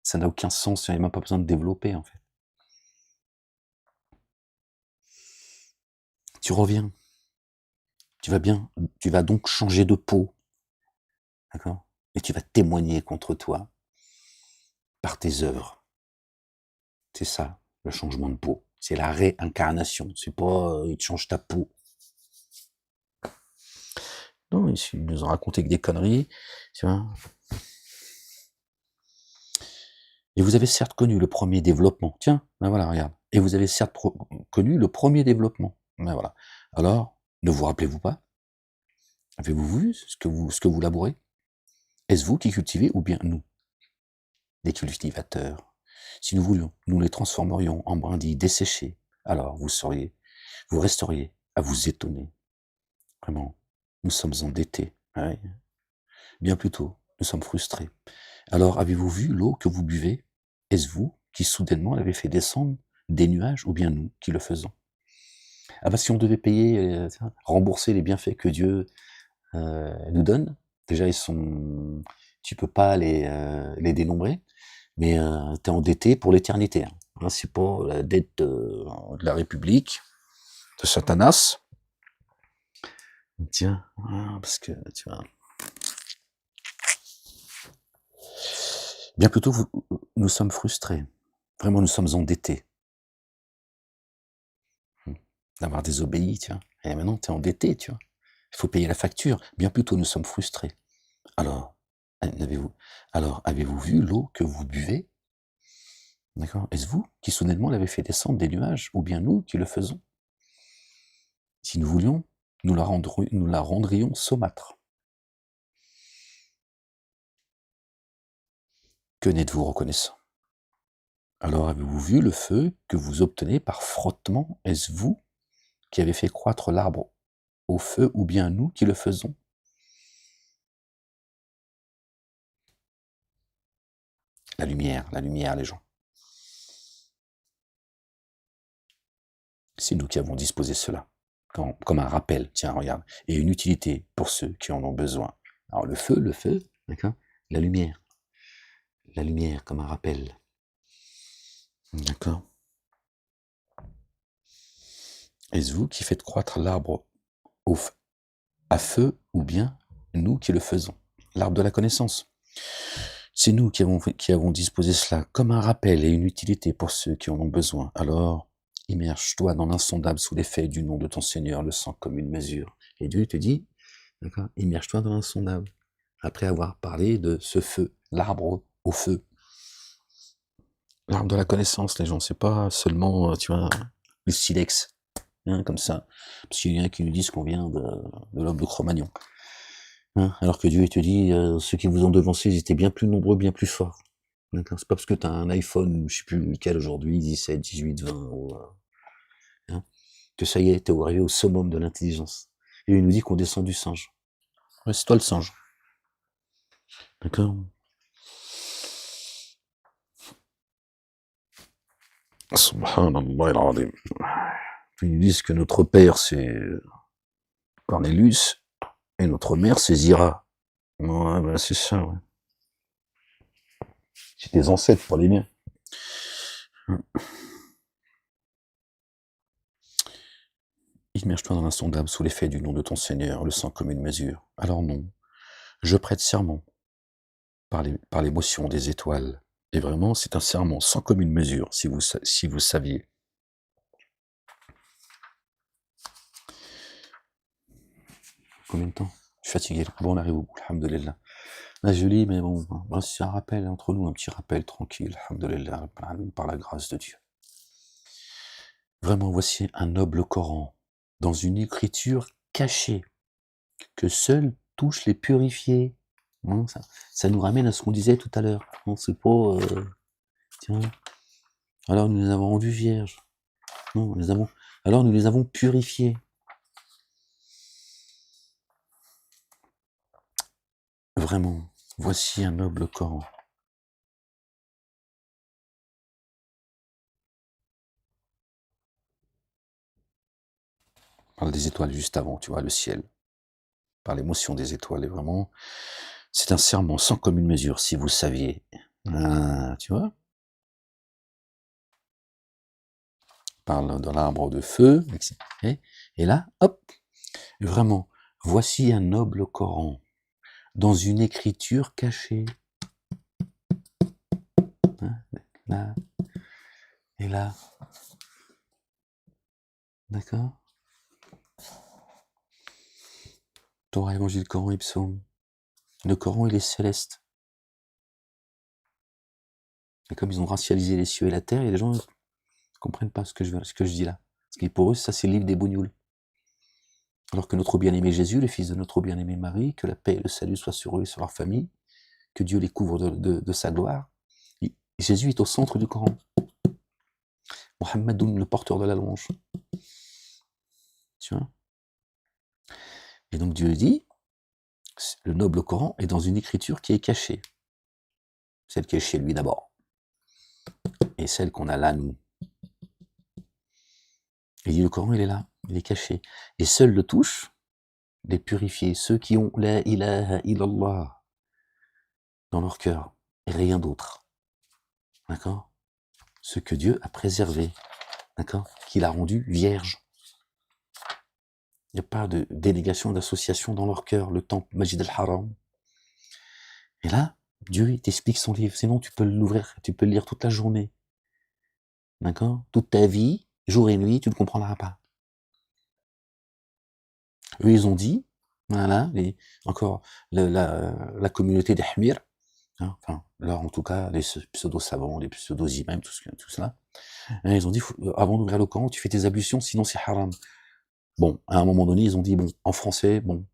S1: Ça n'a aucun sens, il y a même pas besoin de développer, en fait. Tu reviens, tu vas bien, tu vas donc changer de peau, d'accord? Et tu vas témoigner contre toi par tes œuvres. C'est ça, le changement de peau. C'est la réincarnation. C'est pas, il te change ta peau. Non, ils nous ont raconté que des conneries, tu vois. Et vous avez certes connu le premier développement. Tiens, ben voilà, regarde. Et vous avez certes connu le premier développement. Ben voilà. Alors, ne vous rappelez-vous pas? Avez-vous vu ce que vous labourez? Est-ce vous qui cultivez ou bien nous, des cultivateurs? Si nous voulions, nous les transformerions en brindilles desséchées. Alors vous resteriez à vous étonner. Vraiment, nous sommes endettés. Ouais. Bien plus tôt, nous sommes frustrés. Alors avez-vous vu l'eau que vous buvez? Est-ce vous qui soudainement l'avez fait descendre des nuages ou bien nous qui le faisons? Ah bah si on devait payer, rembourser les bienfaits que Dieu nous donne, déjà tu peux pas les dénombrer, mais tu es endetté pour l'éternité, hein. Hein, c'est pas la dette de la République, de Satanas. Tiens, parce que tu vois. Bien plutôt, nous sommes frustrés. Vraiment, nous sommes endettés. D'avoir désobéi, tu vois. Et maintenant, tu es endetté, tu vois. Il faut payer la facture. Bien plutôt, nous sommes frustrés. Alors, N'avez-vous alors, avez-vous vu l'eau que vous buvez? D'accord? Est-ce vous qui soudainement l'avez fait descendre des nuages, ou bien nous qui le faisons? Si nous voulions, nous la rendrions saumâtre. Que n'êtes-vous reconnaissant? Alors avez-vous vu le feu que vous obtenez par frottement? Est-ce vous qui avez fait croître l'arbre au feu, ou bien nous qui le faisons? La lumière, les gens. C'est nous qui avons disposé cela, comme un rappel, tiens, regarde, et une utilité pour ceux qui en ont besoin. Alors le feu, d'accord? La lumière comme un rappel, d'accord? Est-ce vous qui faites croître l'arbre au f- à feu, ou bien nous qui le faisons? L'arbre de la connaissance. C'est nous qui avons disposé cela comme un rappel et une utilité pour ceux qui en ont besoin. Alors, immerge-toi dans l'insondable sous l'effet du nom de ton Seigneur, le sang comme une mesure. Et Dieu te dit, d'accord, immerge-toi dans l'insondable. Après avoir parlé de ce feu, l'arbre au feu. L'arbre de la connaissance, les gens, c'est pas seulement, tu vois, le silex, hein, comme ça. Parce qu'il y en a qui nous disent qu'on vient de l'homme de Cro-Magnon. Hein, alors que Dieu il te dit, ceux qui vous ont devancé, ils étaient bien plus nombreux, bien plus forts. D'accord? C'est pas parce que tu as un iPhone, je sais plus lequel aujourd'hui, 17, 18, 20, hein, que ça y est, t'es arrivé au summum de l'intelligence. Et il nous dit qu'on descend du singe. Ouais, c'est toi le singe. D'accord? Subhanallah al-azim. Ils nous disent que notre père c'est Cornelius et notre mère c'est Zira. Ouais, ben c'est ça, ouais. C'est tes ancêtres, pas les miens. Immerge-toi dans l'insondable sous l'effet du nom de ton Seigneur, le sang comme une mesure. Alors non, je prête serment par l'émotion des étoiles. Et vraiment, c'est un serment sans commune mesure, si vous saviez. Combien de temps? Je suis fatigué. Bon, on arrive au bout, alhamdoulilah. Là, je lis, mais bon, c'est un rappel entre nous, un petit rappel tranquille, alhamdoulilah, par la grâce de Dieu. Vraiment, voici un noble Coran, dans une écriture cachée, que seuls touchent les purifiés. Hein, ça nous ramène à ce qu'on disait tout à l'heure. On sait pas, tiens, alors nous les avons rendus vierges. Non, alors nous les avons purifiés. Vraiment, voici un noble Coran. On parle des étoiles juste avant, tu vois, le ciel. Par l'émotion des étoiles, et vraiment, c'est un serment sans commune mesure, si vous saviez. Ah, tu vois? Parle de l'arbre de feu, et là, hop, vraiment, voici un noble Coran, dans une écriture cachée. Hein, là, et là, d'accord? Torah, Évangile, Coran et Psaume. Le Coran, il est céleste. Et comme ils ont racialisé les cieux et la terre, il y a des gens qui ne comprennent pas ce que je dis là. Parce que pour eux, ça, c'est le livre des bougnoules. Alors que notre bien-aimé Jésus, le fils de notre bien-aimé Marie, que la paix et le salut soient sur eux et sur leur famille, que Dieu les couvre de sa gloire, Jésus est au centre du Coran. Mohammedoun, le porteur de la louange. Tu vois? Et donc Dieu dit, le noble Coran est dans une écriture qui est cachée. Celle qui est chez lui d'abord. Et celle qu'on a là, nous. Il dit, le Coran, il est là, il est caché. Et seuls le touchent les purifiés, ceux qui ont la ilaha illallah dans leur cœur, et rien d'autre. D'accord? Ce que Dieu a préservé, d'accord? Qu'il a rendu vierge. Il n'y a pas de délégation, d'association dans leur cœur, le temple Majid al-Haram. Et là, Dieu il t'explique son livre, sinon tu peux l'ouvrir, tu peux le lire toute la journée. D'accord? Toute ta vie, jour et nuit, tu ne comprendras pas. Eux, ils ont dit, Voilà, encore la communauté des Hmir, hein, enfin, là, en tout cas, les pseudo-savants, les pseudo-imams, tout cela, hein, ils ont dit: Avant d'ouvrir le Coran, tu fais tes ablutions, sinon c'est haram». Bon, à un moment donné, ils ont dit: «Bon, en français, bon,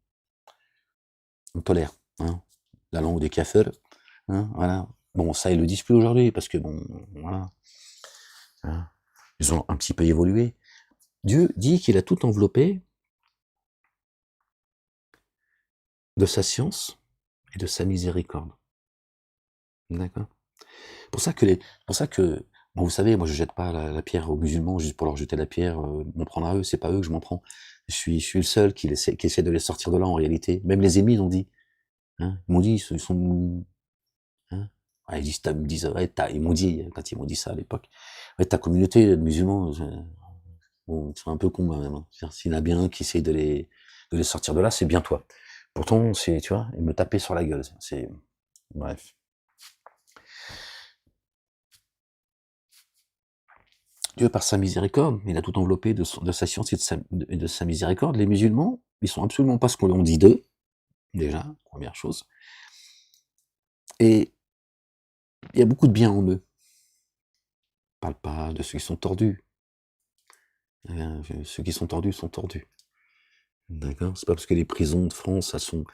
S1: on tolère, hein, la langue des kafirs, hein, voilà». Bon, ça, ils le disent plus aujourd'hui, parce que bon, voilà, hein, ils ont un petit peu évolué. Dieu dit qu'il a tout enveloppé de sa science et de sa miséricorde. D'accord? Pour ça que, bon, vous savez, moi je jette pas la pierre aux musulmans juste pour leur jeter la pierre, m'en prendre à eux, c'est pas eux que je m'en prends. Je suis le seul qui essaie de les sortir de là en réalité. Même les émirs l'ont dit, hein, ils m'ont dit, ils sont, hein, ouais, ils disent, ouais, ils m'ont dit, quand ils m'ont dit ça à l'époque, ouais, ta communauté de musulmans, bon, ils sont un peu cons quand même, hein. C'est-à-dire, s'il y en a bien un qui essaye de les sortir de là, c'est bien toi. Pourtant, c'est, tu vois, ils me tapaient sur la gueule, c'est, bref. Dieu, par sa miséricorde, il a tout enveloppé de sa science et de sa miséricorde. Les musulmans, ils sont absolument pas ce qu'on dit d'eux, déjà, première chose. Et il y a beaucoup de bien en eux. On parle pas de ceux qui sont tordus. Ceux qui sont tordus sont tordus. D'accord? C'est pas parce que les prisons de France, elles sont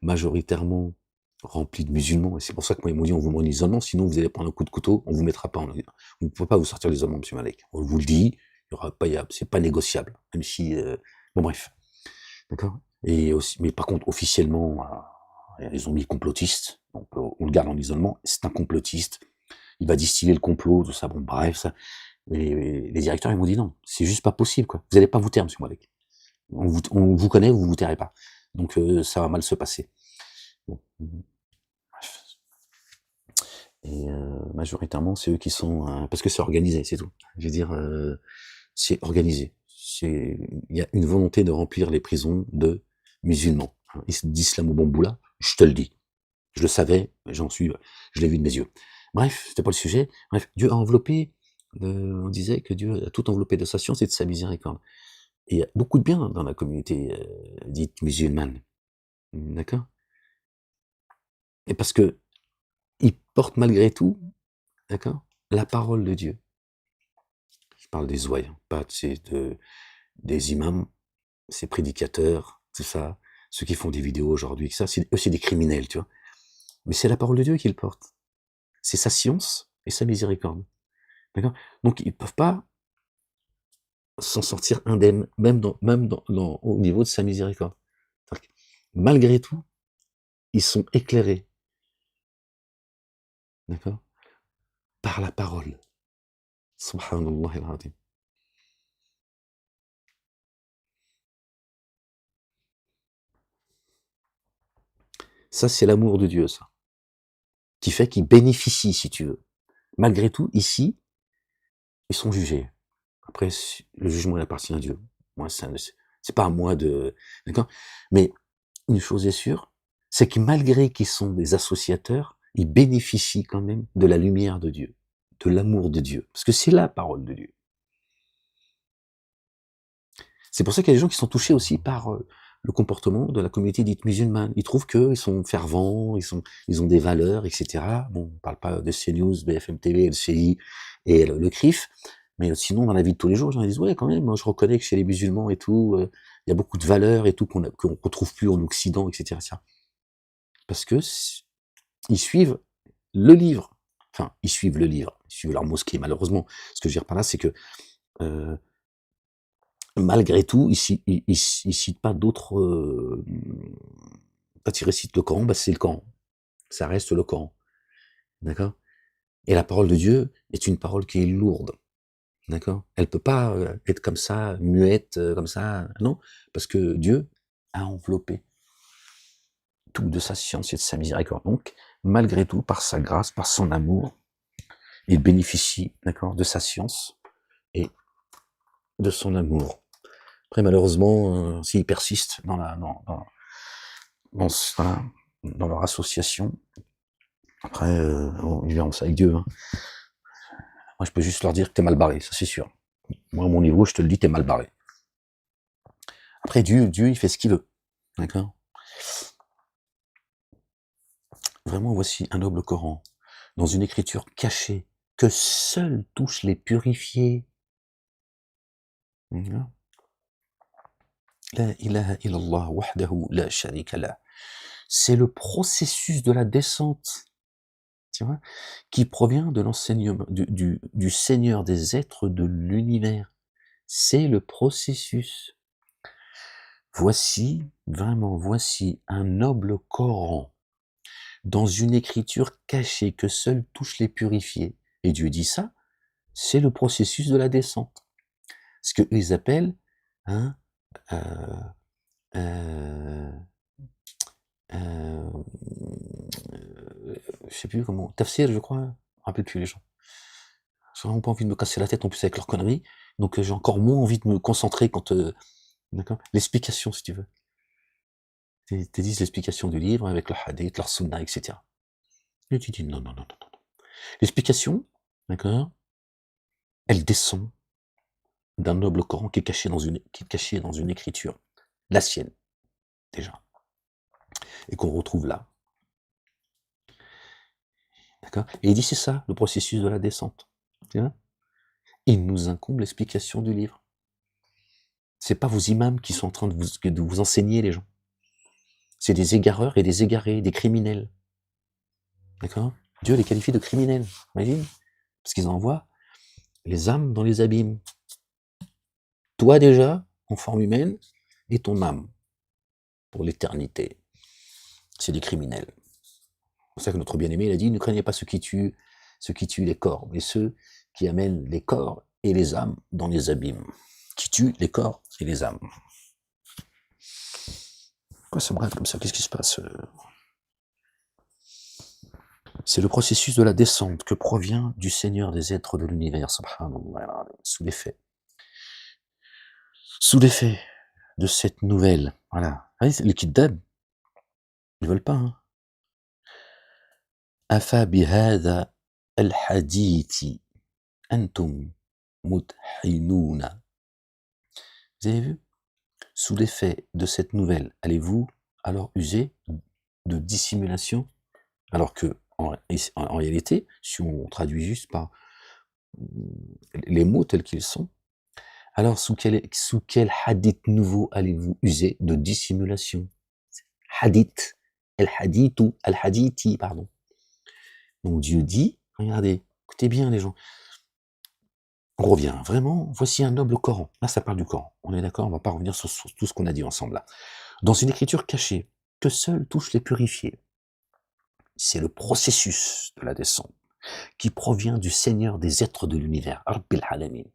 S1: majoritairement remplies de musulmans, et c'est pour ça que moi, ils m'ont dit: «On vous met en isolement, sinon vous allez prendre un coup de couteau, on vous mettra pas en vous ne pouvez pas vous sortir de l'isolement, monsieur Malek. On vous le dit, il y aura pas, c'est pas négociable». Même si, bon bref. D'accord? Et aussi, mais par contre, officiellement, ils ont mis complotiste, donc on le garde en isolement, c'est un complotiste, il va distiller le complot, tout ça, bon bref, ça. Et les directeurs, ils m'ont dit: «Non, c'est juste pas possible, quoi. Vous allez pas vous taire, monsieur Malek. On vous connaît, vous vous tairez pas. Donc ça va mal se passer». Bon, bref. Et majoritairement, c'est eux qui sont, parce que c'est organisé, c'est tout. Je veux dire, c'est organisé. Il y a une volonté de remplir les prisons de musulmans, hein, d'islamo-bamboula, je te le dis. Je le savais, je l'ai vu de mes yeux. Bref, c'était pas le sujet. Bref, Dieu a enveloppé, on disait que Dieu a tout enveloppé de sa science et de sa miséricorde. Et il y a beaucoup de bien dans la communauté dite musulmane. D'accord? Et parce que ils portent malgré tout, d'accord, la parole de Dieu. Je parle des ouailles, hein, pas des imams, ces prédicateurs, tout ça, ceux qui font des vidéos aujourd'hui, ça, eux, c'est des criminels, tu vois. Mais c'est la parole de Dieu qu'ils portent. C'est sa science et sa miséricorde. D'accord? Donc ils peuvent pas s'en sortir indemnes, au niveau de sa miséricorde. C'est-à-dire que malgré tout, ils sont éclairés, d'accord? Par la parole. Subhanallah al-azim. Ça, c'est l'amour de Dieu, ça. Qui fait qu'ils bénéficient, si tu veux. Malgré tout, ici, ils sont jugés. Après, le jugement, il appartient à Dieu. Moi, c'est pas à moi de, d'accord? Mais une chose est sûre, c'est que malgré qu'ils sont des associateurs, ils bénéficient quand même de la lumière de Dieu, de l'amour de Dieu. Parce que c'est la parole de Dieu. C'est pour ça qu'il y a des gens qui sont touchés aussi par le comportement de la communauté dite musulmane. Ils trouvent qu'ils sont fervents, ils ont des valeurs, etc. Bon, on parle pas de CNews, BFM TV, LCI et le CRIF, mais sinon, dans la vie de tous les jours, les gens disent: «Ouais, quand même, moi, je reconnais que chez les musulmans et tout, il y a beaucoup de valeurs et tout qu'on retrouve plus en Occident, etc., etc.» Parce que ils suivent le livre. Enfin, ils suivent le livre, ils suivent leur mosquée, malheureusement. Ce que je veux dire par là, c'est que, heu malgré tout, il cite pas d'autres, quand il récite le Coran, bah, c'est le Coran. Ça reste le Coran, d'accord? Et la parole de Dieu est une parole qui est lourde, d'accord? Elle peut pas, être comme ça, muette, comme ça, non, parce que Dieu a enveloppé tout de sa science et de sa miséricorde. Donc, malgré tout, par sa grâce, par son amour, il bénéficie, d'accord, de sa science et de son amour. Après, malheureusement, s'ils persistent voilà, dans leur association. Après, bon, ils verront ça avec Dieu, hein. Moi, je peux juste leur dire que t'es mal barré, ça c'est sûr. Moi, à mon niveau, je te le dis, t'es mal barré. Après, Dieu, il fait ce qu'il veut, d'accord? Vraiment, voici un noble Coran, dans une écriture cachée, que seuls touchent les purifiés. Mmh. La ilaha illallah wahdahu la sharika lah. C'est le processus de la descente, tu vois, qui provient de l'enseignement du Seigneur des êtres de l'univers. C'est le processus. Voici, vraiment, voici un noble Coran, dans une écriture cachée que seuls touchent les purifiés. Et Dieu dit ça, c'est le processus de la descente. Ce qu'ils appellent, hein, euh, euh, euh, je sais plus comment, tafsir, je crois, je me rappelle plus les gens. J'ai vraiment pas envie de me casser la tête en plus avec leurs conneries, donc j'ai encore moins envie de me concentrer quand, d'accord, l'explication si tu veux. Te disent l'explication du livre avec le hadith, leur sunna, etc. Et tu dis non, non, non, non, non. L'explication, d'accord, elle descend d'un noble Coran qui est caché dans une écriture, la sienne, déjà, et qu'on retrouve là. D'accord. Et il dit c'est ça, le processus de la descente. Tu vois. Il nous incombe l'explication du livre. C'est pas vos imams qui sont en train de vous enseigner les gens. C'est des égareurs et des égarés, des criminels. D'accord. Dieu les qualifie de criminels, imagine. Parce qu'ils envoient les âmes dans les abîmes. Toi déjà, en forme humaine, et ton âme, pour l'éternité. C'est des criminels. C'est pour ça que notre bien-aimé, il a dit, ne craignez pas ceux qui tuent les corps, mais ceux qui amènent les corps et les âmes dans les abîmes. Qui tuent les corps et les âmes. Pourquoi ça me rêve comme ça? Qu'est-ce qui se passe? C'est le processus de la descente que provient du Seigneur des êtres de l'univers, subhanallah, sous l'effet de cette nouvelle. Voilà. Les kiddab, ils veulent pas. Hein. Afa bihada al-hadithi antum mudhinuna. Vous avez vu? Sous l'effet de cette nouvelle, allez-vous alors user de dissimulation? Alors que, en réalité, si on traduit juste par les mots tels qu'ils sont, alors sous quel hadith nouveau allez-vous user de dissimulation? Hadith, al-hadithi, pardon. Donc Dieu dit, regardez, écoutez bien les gens, on revient, vraiment, voici un noble Coran. Là, ça parle du Coran. On est d'accord, on va pas revenir sur tout ce qu'on a dit ensemble là. Dans une écriture cachée, que seuls touchent les purifiés. C'est le processus de la descente qui provient du Seigneur des êtres de l'univers, Rabbil Alamin.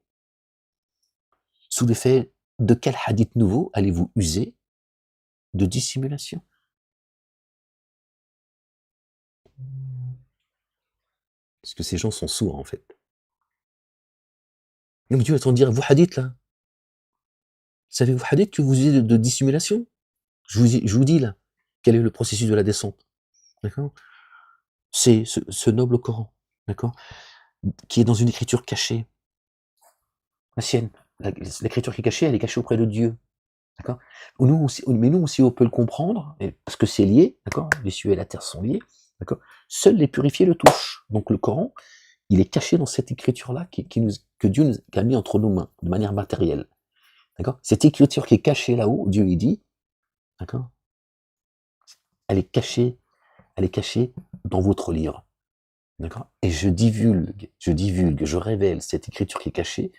S1: Sous l'effet de quel hadith nouveau allez-vous user de dissimulation? Parce que ces gens sont sourds en fait. Donc Dieu va dire, vous hadith là, savez-vous hadith que vous usez de dissimulation? Je vous dis là, quel est le processus de la descente. D'accord? C'est ce noble Coran, d'accord? Qui est dans une écriture cachée. La sienne. L'écriture qui est cachée, elle est cachée auprès de Dieu. D'accord? Mais nous aussi, on peut le comprendre, parce que c'est lié, d'accord? Les cieux et la terre sont liés, d'accord? Seuls les purifiés le touchent. Donc le Coran, il est caché dans cette écriture-là que Dieu nous a mis entre nos mains, de manière matérielle. D'accord? Cette écriture qui est cachée là-haut, Dieu il dit, d'accord? Elle est cachée dans votre livre. D'accord? Et je divulgue, je révèle cette écriture qui est cachée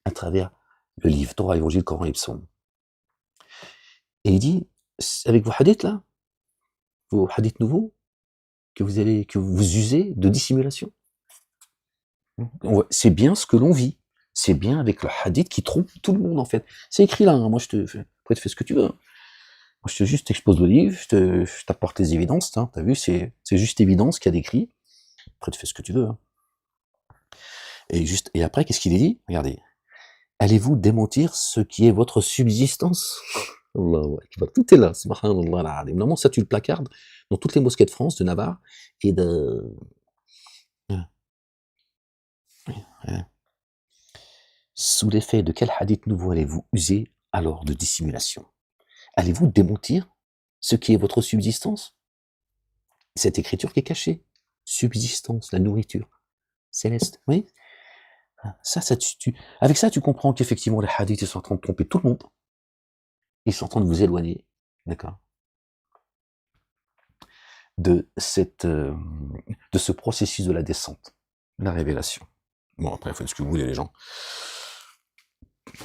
S1: à travers le livre, Torah, Évangile, Coran et Psaume. Et il dit, avec vos hadiths là, vos hadiths nouveaux, que vous usez de dissimulation. C'est bien ce que l'on vit. C'est bien avec le hadith qui trompe tout le monde en fait. C'est écrit là, hein. Moi après tu fais ce que tu veux. Hein. Moi je te juste t'expose le livre, je t'apporte les évidences, hein. T'as vu, c'est juste évidence qu'il y a décrit. Après tu fais ce que tu veux. Hein. Et après, qu'est-ce qu'il est dit? Regardez. Allez-vous démentir ce qui est votre subsistance? Allahu Akbar. Tout est là, subhanallah al-azim. Normalement, ça tu le placardes dans toutes les mosquées de France, de Navarre et de... Sous l'effet de quel hadith nouveau allez-vous user alors de dissimulation? Allez-vous démentir ce qui est votre subsistance. Cette écriture qui est cachée. Subsistance, la nourriture céleste. Oui. Avec ça, tu comprends qu'effectivement, les hadiths, ils sont en train de tromper tout le monde. Ils sont en train de vous éloigner, d'accord, de de ce processus de la descente, la révélation. Bon, après, faites ce que vous voulez, les gens.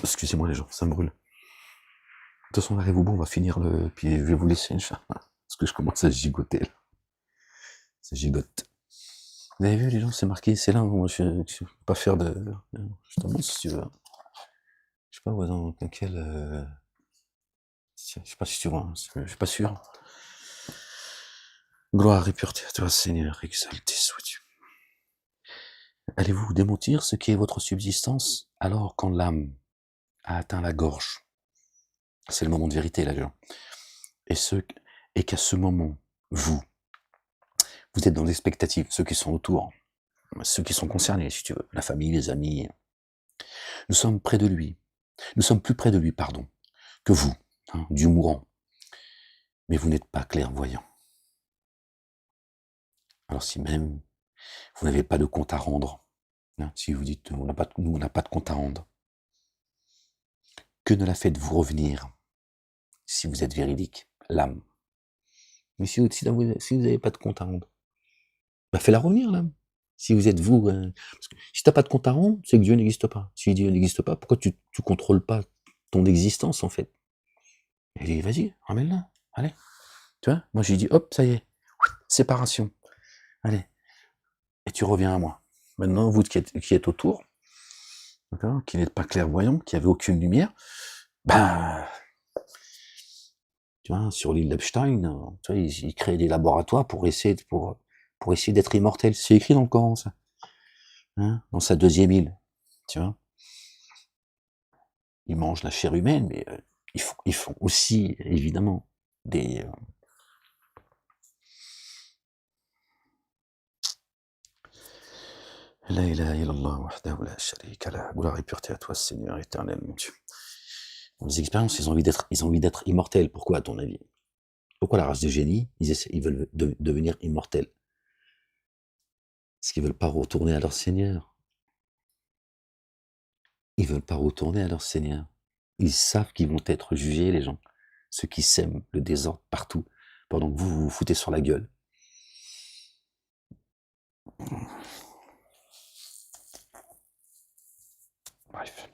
S1: Excusez-moi, les gens, ça me brûle. De toute façon, arrivez-vous bon, on va finir puis je vais vous laisser, Inch'Allah, parce que je commence à gigoter, là. Ça gigote. Vous avez vu, les gens, c'est marqué, c'est là, moi, je ne peux pas faire de... Je te demande si tu veux. Je sais pas, dans quel... Je sais pas si tu vois, je suis pas sûr. Gloire et pureté à toi, Seigneur, exalté sois-tu. Allez-vous démentir ce qui est votre subsistance, alors quand l'âme a atteint la gorge? C'est le moment de vérité, là, gens. Et qu'à ce moment, vous êtes dans l'expectative, ceux qui sont autour, ceux qui sont concernés, si tu veux, la famille, les amis. Nous sommes près de lui. Nous sommes plus près de lui, pardon, que vous, hein, du mourant. Mais vous n'êtes pas clairvoyant. Alors si même vous n'avez pas de compte à rendre, hein, si vous dites nous, on n'a pas de compte à rendre, que ne la faites-vous revenir si vous êtes véridique, l'âme? Mais si vous n'avez pas de compte à rendre, bah fais-la revenir, l'âme. Si vous êtes vous, parce que si t'as pas de compte à rendre, c'est que Dieu n'existe pas. Si Dieu n'existe pas, pourquoi tu contrôles pas ton existence, en fait? Il dit, vas-y, ramène-la, allez. Tu vois, moi j'ai dit, hop, ça y est, séparation. Allez, et tu reviens à moi. Maintenant, vous qui êtes autour, qui n'êtes pas clairvoyant, qui n'avez aucune lumière, bah, tu vois, sur l'île d'Epstein, tu vois, ils créent des laboratoires pour essayer d'être immortel. C'est écrit dans le Coran, ça. Hein, dans sa deuxième île, tu vois. Ils mangent la chair humaine, mais ils font aussi, évidemment, des... La ilaha illallah wahdahu la sharika lah. Gloire et pureté à toi, Seigneur éternel, mon Dieu. Dans les expériences, ils ont envie d'être immortels. Pourquoi, à ton avis? Pourquoi la race des génies, ils veulent devenir immortels? Parce qu'ils veulent pas retourner à leur Seigneur. Ils veulent pas retourner à leur Seigneur. Ils savent qu'ils vont être jugés, les gens. Ceux qui sèment le désordre partout, pendant que vous vous foutez sur la gueule. Bref.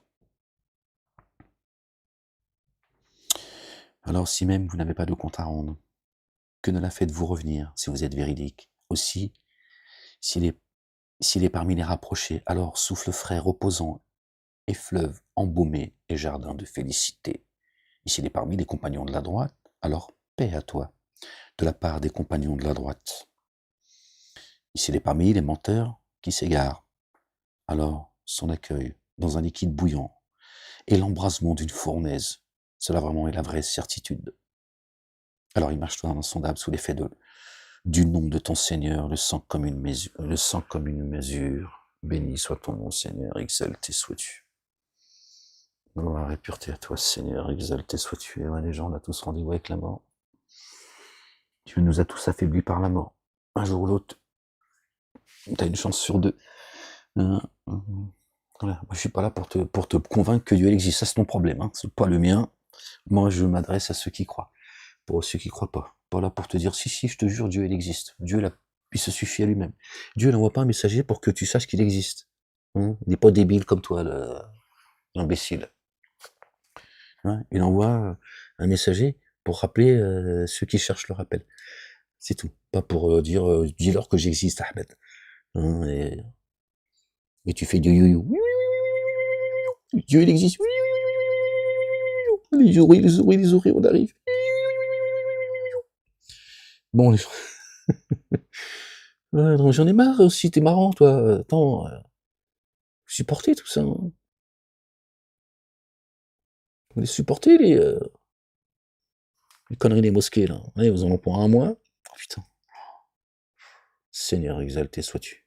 S1: Alors si même vous n'avez pas de compte à rendre, que ne la faites-vous revenir, si vous êtes véridique? Aussi, s'il est parmi les rapprochés, alors souffle frais reposant, et fleuve embaumé, et jardin de félicité. Et s'il est parmi les compagnons de la droite, alors paix à toi, de la part des compagnons de la droite. Et s'il est parmi les menteurs qui s'égarent, alors son accueil dans un liquide bouillant, et l'embrasement d'une fournaise, cela vraiment est la vraie certitude. Alors imagine-toi insondable sous l'effet du nom de ton Seigneur, le sang comme une mesure. Béni soit ton nom, Seigneur, exalté sois-tu. Gloire et pureté à toi, Seigneur, exalté sois-tu. Et ouais, les gens, on a tous rendez-vous avec la mort. Dieu nous a tous affaiblis par la mort. Un jour ou l'autre, t'as une chance sur deux. Voilà. Moi, je suis pas là pour te convaincre que Dieu existe. Ça, c'est ton problème, hein. C'est pas le mien. Moi, je m'adresse à ceux qui croient. Pour ceux qui croient pas. Pas là pour te dire, si, je te jure, Dieu, il existe. Dieu, il se suffit à lui-même. Dieu n'envoie pas un messager pour que tu saches qu'il existe. Hein, il n'est pas débile comme toi, l'imbécile. Hein, il envoie un messager pour rappeler ceux qui cherchent le rappel. C'est tout. Pas pour dire, dis-leur que j'existe, Ahmed. Hein, et tu fais du you-you. Dieu, il existe. Les oreilles, on arrive. Bon, les... ouais, j'en ai marre aussi, t'es marrant, toi. Attends, supporter tout ça. Hein. Vous les supportez, les conneries des mosquées, là. Allez, vous en ont pour un mois. Oh, putain. Seigneur, exalté sois-tu.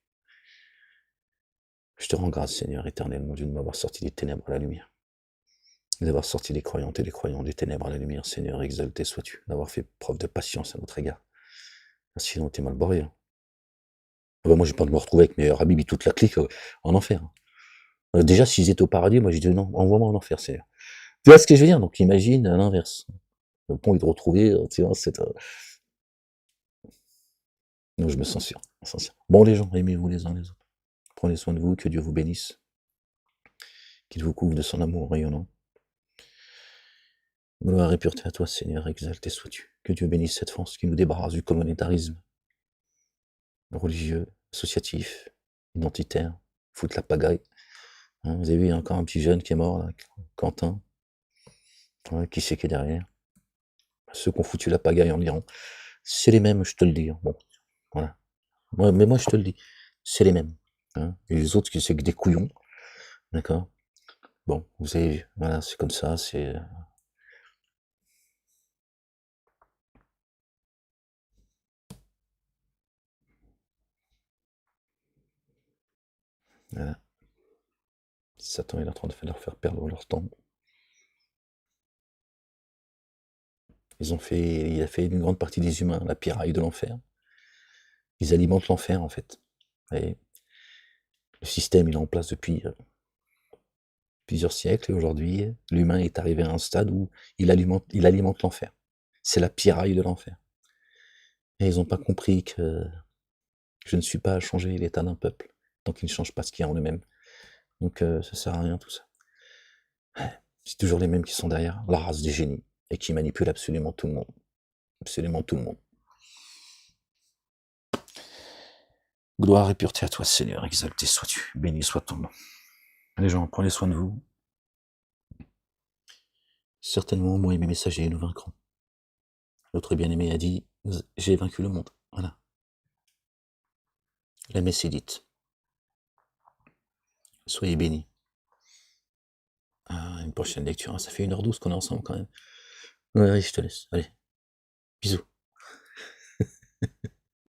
S1: Je te rends grâce, Seigneur éternel, mon Dieu, de m'avoir sorti des ténèbres à la lumière. d'avoir sorti les croyantes et les croyants des ténèbres à la lumière, Seigneur, exalté sois-tu, d'avoir fait preuve de patience à notre égard. Sinon, t'es mal barré. Hein. Ah bah, moi, j'ai pas de me retrouver avec mes Rabib et toute la clique en enfer. Hein. Déjà, s'ils étaient au paradis, moi, j'ai dit non, envoie-moi en enfer, Seigneur. Tu vois ce que je veux dire? Donc, imagine à l'inverse. Le pont est de retrouver, tu vois, c'est. Non, je me sens sûr. Bon, les gens, aimez-vous les uns les autres. Prenez soin de vous, que Dieu vous bénisse, qu'il vous couvre de son amour rayonnant. Gloire et pureté à toi, Seigneur, exalté sois-tu. Que Dieu bénisse cette France qui nous débarrasse du communautarisme religieux, associatif, identitaire, fout la pagaille. Hein, vous avez vu, il y a encore un petit jeune qui est mort, là, Quentin. Ouais, qui c'est qui est derrière? Ceux qui ont foutu la pagaille en Iran. C'est les mêmes, je te le dis. Hein. Bon, voilà. Mais moi, je te le dis. C'est les mêmes. Hein. Et les autres, c'est que des couillons. D'accord? Bon, vous avez vu. Voilà, c'est comme ça, c'est. Voilà. Satan est en train de leur faire perdre leur temps. Il a fait une grande partie des humains la piraille de l'enfer. Ils alimentent l'enfer, en fait. Et le système, il est en place depuis plusieurs siècles, et aujourd'hui, l'humain est arrivé à un stade où il alimente l'enfer. C'est la piraille de l'enfer. Et ils n'ont pas compris que je ne suis pas à changer l'état d'un peuple, tant qu'ils ne changent pas ce qu'il y a en eux-mêmes. Donc ça sert à rien tout ça. C'est toujours les mêmes qui sont derrière, la race des génies, et qui manipulent absolument tout le monde. Absolument tout le monde. Gloire et pureté à toi, Seigneur, exalté sois-tu, béni soit ton nom. Les gens, prenez soin de vous. Certainement, moi et mes messagers, nous vaincrons. Notre bien-aimé a dit, j'ai vaincu le monde. Voilà. La messe est dite. Soyez bénis. À une prochaine lecture. Ça fait 1h12 qu'on est ensemble quand même. Ouais, je te laisse. Allez. Bisous.